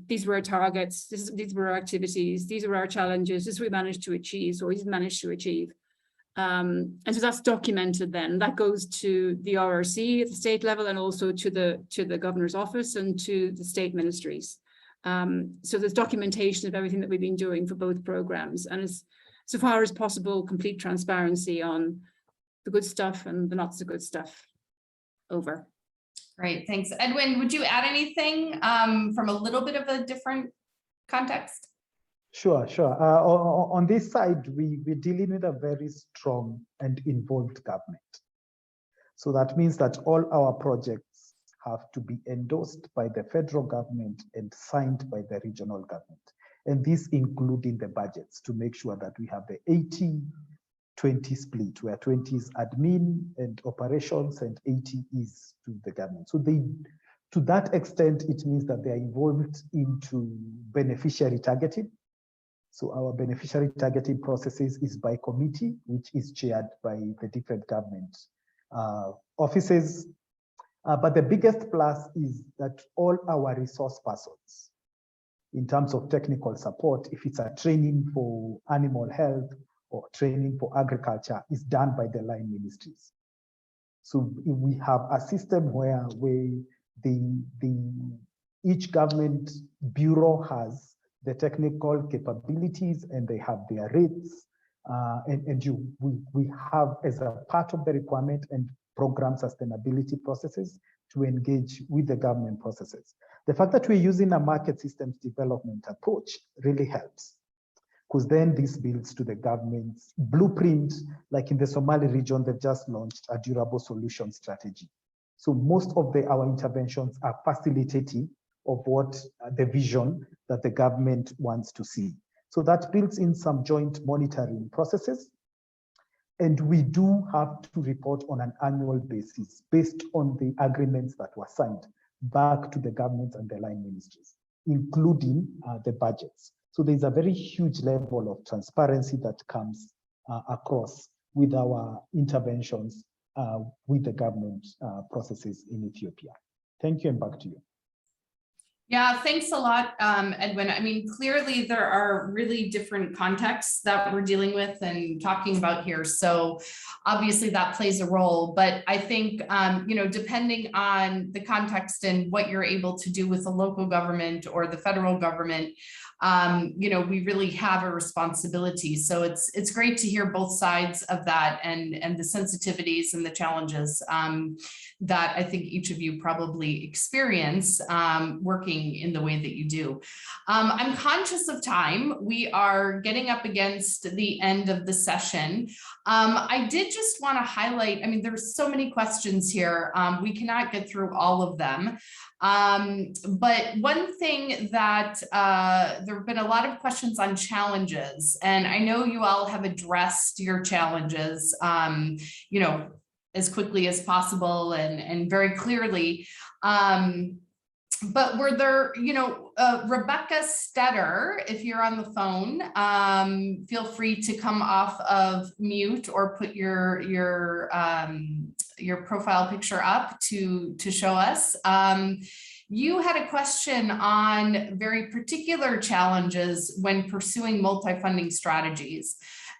These were our targets, these were our activities, these were our challenges, this we managed to achieve, or he's managed to achieve. And so that's documented then. That goes to the RRC at the state level and also to the governor's office and to the state ministries. So there's documentation of everything that we've been doing for both programs, and as so far as possible, complete transparency on the good stuff and the not so good stuff. Over. Great, thanks. Edwin, would you add anything from a little bit of a different context? Sure. On this side, we're dealing with a very strong and involved government. So that means that all our projects have to be endorsed by the federal government and signed by the regional government. And this including the budgets to make sure that we have the 80-20 split, where 20 is admin and operations and 80 is to the government. So to that extent, it means that they are involved into beneficiary targeting. So our beneficiary targeting processes is by committee, which is chaired by the different government offices. But the biggest plus is that all our resource persons in terms of technical support, if it's a training for animal health or training for agriculture, is done by the line ministries. So we have a system where each government bureau has the technical capabilities and they have their rates. We have, as a part of the requirement and program sustainability processes, to engage with the government processes. The fact that we're using a market systems development approach really helps, because then this builds to the government's blueprint. Like in the Somali region, they've just launched a durable solution strategy. So most of our interventions are facilitating of what the vision that the government wants to see. So that builds in some joint monitoring processes. And we do have to report on an annual basis based on the agreements that were signed back to the government and the line ministries, including the budgets. So there's a very huge level of transparency that comes across with our interventions with the government processes in Ethiopia. Thank you, and back to you. Yeah, thanks a lot, Edwin. I mean, clearly there are really different contexts that we're dealing with and talking about here. So obviously that plays a role, but I think, depending on the context and what you're able to do with the local government or the federal government, we really have a responsibility. So it's great to hear both sides of that and the sensitivities and the challenges that I think each of you probably experience working in the way that you do. I'm conscious of time. We are getting up against the end of the session. I did just want to highlight, I mean, there's so many questions here. We cannot get through all of them. But one thing that there have been a lot of questions on challenges, and I know you all have addressed your challenges, as quickly as possible and very clearly. But were there, Rebecca Stetter, if you're on the phone, feel free to come off of mute or put your profile picture up to show us. You had a question on very particular challenges when pursuing multi-funding strategies.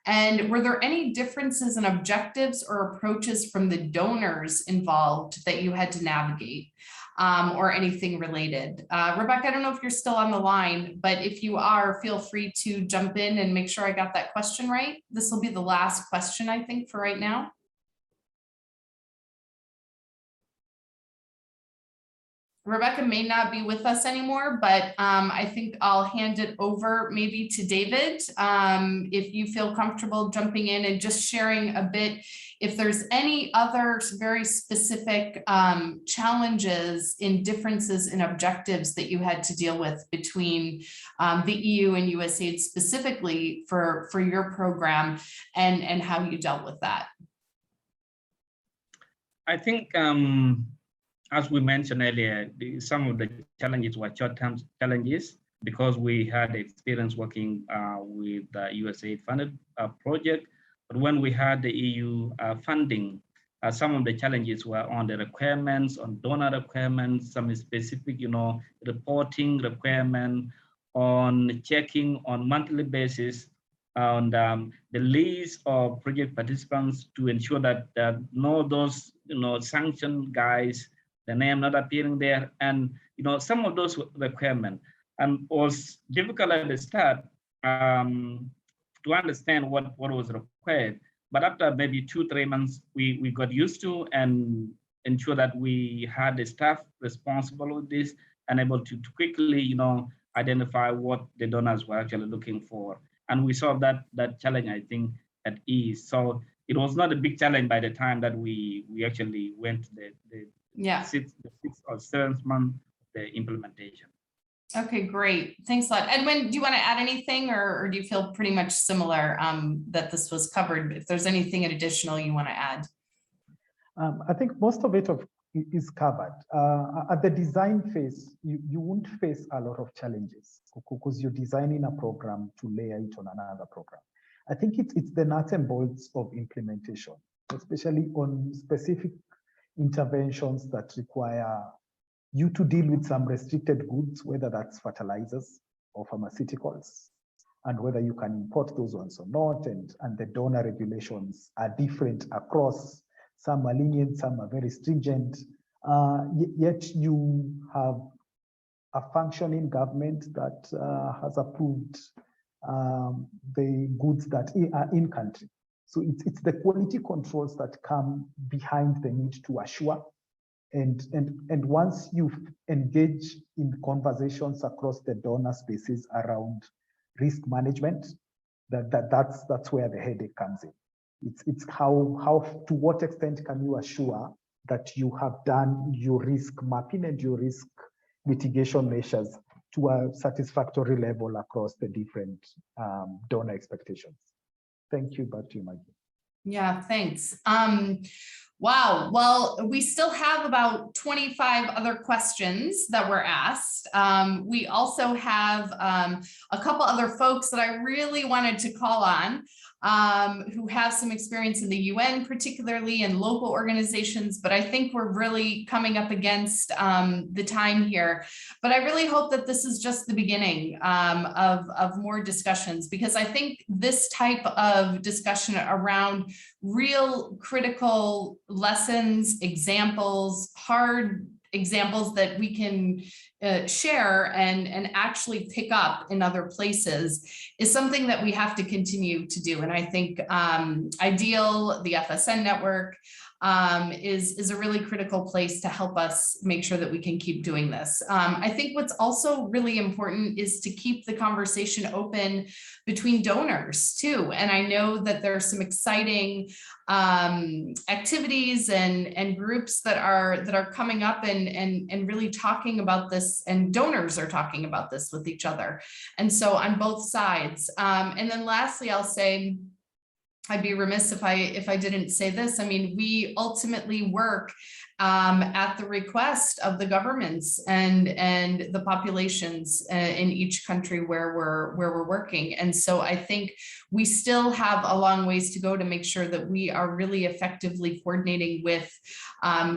And were there any differences in objectives or approaches from the donors involved that you had to navigate, or anything related? Rebecca, I don't know if you're still on the line, but if you are, feel free to jump in and make sure I got that question right. This will be the last question, I think, for right now. Rebecca may not be with us anymore, but I think I'll hand it over maybe to David, if you feel comfortable jumping in and just sharing a bit, if there's any other very specific challenges in differences in objectives that you had to deal with between the EU and USAID specifically for your program and how you dealt with that. I think, as we mentioned earlier, some of the challenges were short-term challenges because we had experience working with the USAID-funded project. But when we had the EU funding, some of the challenges were on the requirements, on donor requirements, some specific, reporting requirement, on checking on monthly basis, on the list of project participants to ensure that no those, sanctioned guys, the name not appearing there, and some of those requirements, and was difficult at the start to understand what was required. But after maybe 2-3 months, we got used to and ensure that we had the staff responsible with this and able to quickly, identify what the donors were actually looking for. And we saw that challenge, I think, at ease. So it was not a big challenge by the time that we actually went the 6th or 7th month of the implementation. Okay, great. Thanks a lot. Edwin, do you want to add anything or do you feel pretty much similar that this was covered? If there's anything additional you want to add? I think most of it is covered. At the design phase, you won't face a lot of challenges because you're designing a program to layer it on another program. I think it's the nuts and bolts of implementation, especially on specific interventions that require you to deal with some restricted goods, whether that's fertilizers or pharmaceuticals, and whether you can import those ones or not, and the donor regulations are different across. Some are lenient, some are very stringent, yet you have a functioning government that has approved the goods that are in country. So it's the quality controls that come behind the need to assure. And once you engage in conversations across the donor spaces around risk management, that's where the headache comes in. It's how to what extent can you assure that you have done your risk mapping and your risk mitigation measures to a satisfactory level across the different donor expectations. Thank you. Back to you, Maggie. Yeah, thanks. Wow. Well, we still have about 25 other questions that were asked. We also have a couple other folks that I really wanted to call on who have some experience in the UN, particularly in local organizations, but I think we're really coming up against the time here. But I really hope that this is just the beginning of more discussions, because I think this type of discussion around real critical lessons, examples, hard examples that we can share and actually pick up in other places is something that we have to continue to do. And I think IDEAL, the FSN network, is a really critical place to help us make sure that we can keep doing this. I think what's also really important is to keep the conversation open between donors too. And I know that there are some exciting activities and groups that are coming up and really talking about this, and donors are talking about this with each other. And so on both sides. And then lastly, I'll say, I'd be remiss if I didn't say this. I mean, we ultimately work at the request of the governments and the populations in each country where we're working. And so I think we still have a long ways to go to make sure that we are really effectively coordinating with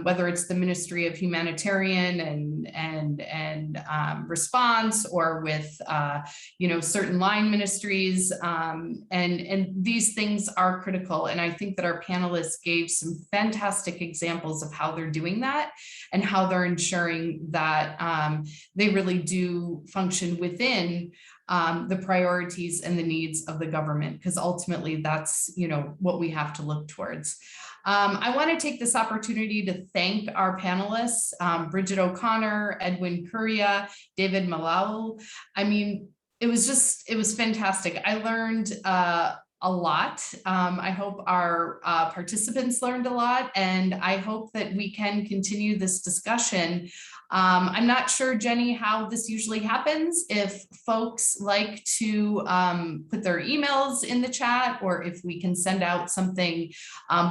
whether it's the Ministry of Humanitarian and Response, or with certain line ministries, and these things are critical. And I think that our panelists gave some fantastic examples of how they're doing that and how they're ensuring that they really do function within the priorities and the needs of the government, because ultimately that's what we have to look towards. I want to take this opportunity to thank our panelists, Bridget O'Connor, Edwin Curia, David Maluel. I mean, it was fantastic. I learned a lot. I hope our participants learned a lot, and I hope that we can continue this discussion. I'm not sure, Jenny, how this usually happens, if folks like to put their emails in the chat, or if we can send out something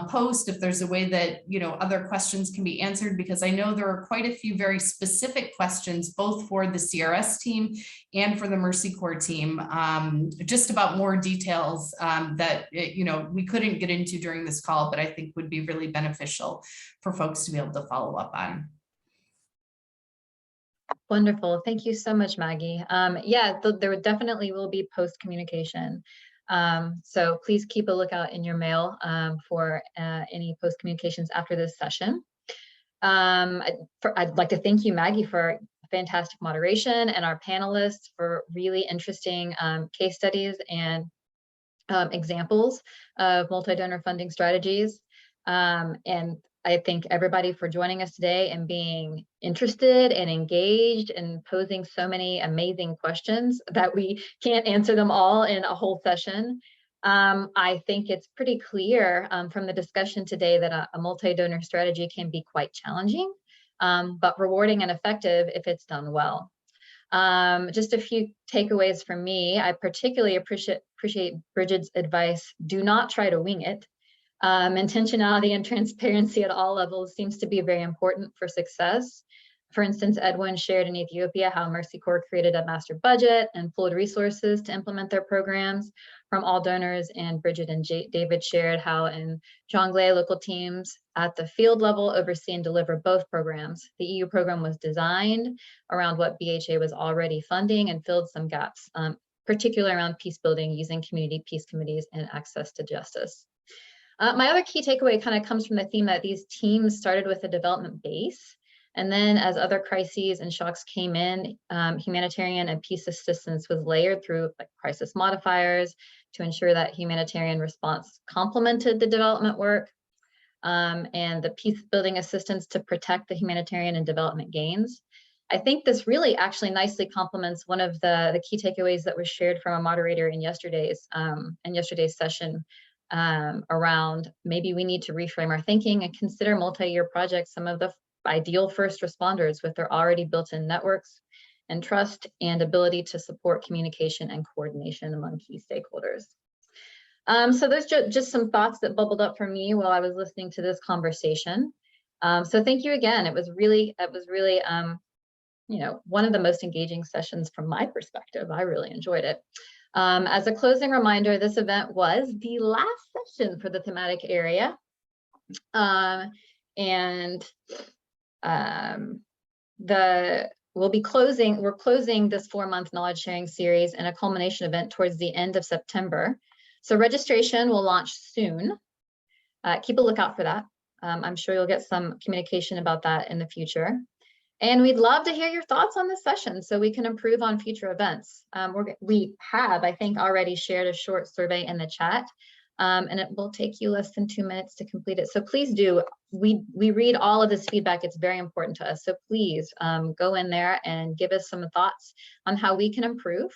post, if there's a way that other questions can be answered, because I know there are quite a few very specific questions, both for the CRS team and for the Mercy Corps team, just about more details that we couldn't get into during this call, but I think would be really beneficial for folks to be able to follow up on. Wonderful. Thank you so much, Maggie. Yeah, there definitely will be post communication. So please keep a lookout in your mail for any post communications after this session. I'd like to thank you, Maggie, for fantastic moderation, and our panelists for really interesting case studies and examples of multi-donor funding strategies. And I thank everybody for joining us today and being interested and engaged and posing so many amazing questions that we can't answer them all in a whole session. I think it's pretty clear from the discussion today that a multi-donor strategy can be quite challenging, but rewarding and effective if it's done well. Just a few takeaways from me. I particularly appreciate Bridget's advice: do not try to wing it. Intentionality and transparency at all levels seems to be very important for success. For instance, Edwin shared in Ethiopia how Mercy Corps created a master budget and pooled resources to implement their programs from all donors. And Bridget and David shared how in Jonglei, local teams at the field level oversee and deliver both programs. The EU program was designed around what BHA was already funding and filled some gaps, particularly around peace building using community peace committees and access to justice. My other key takeaway kind of comes from the theme that these teams started with a development base. And then as other crises and shocks came in, humanitarian and peace assistance was layered through like crisis modifiers to ensure that humanitarian response complemented the development work, and the peace building assistance to protect the humanitarian and development gains. I think this really actually nicely complements one of the key takeaways that was shared from a moderator in yesterday's session, around maybe we need to reframe our thinking and consider multi-year projects. Some of the ideal first responders with their already built-in networks and trust and ability to support communication and coordination among key stakeholders. So there's just some thoughts that bubbled up for me while I was listening to this conversation. So thank you again. It was really you know, one of the most engaging sessions from my perspective. I really enjoyed it. As a closing reminder, this event was the last session for the thematic area. We're closing this 4-month knowledge sharing series and a culmination event towards the end of September. So registration will launch soon. Keep a lookout for that. I'm sure you'll get some communication about that in the future. And we'd love to hear your thoughts on this session so we can improve on future events. We have, I think, already shared a short survey in the chat, and it will take you less than 2 minutes to complete it. So please do. We read all of this feedback. It's very important to us. So please go in there and give us some thoughts on how we can improve.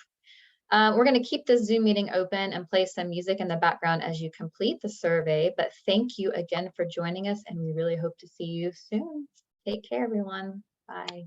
We're going to keep this Zoom meeting open and play some music in the background as you complete the survey. But thank you again for joining us, and we really hope to see you soon. Take care, everyone. Bye.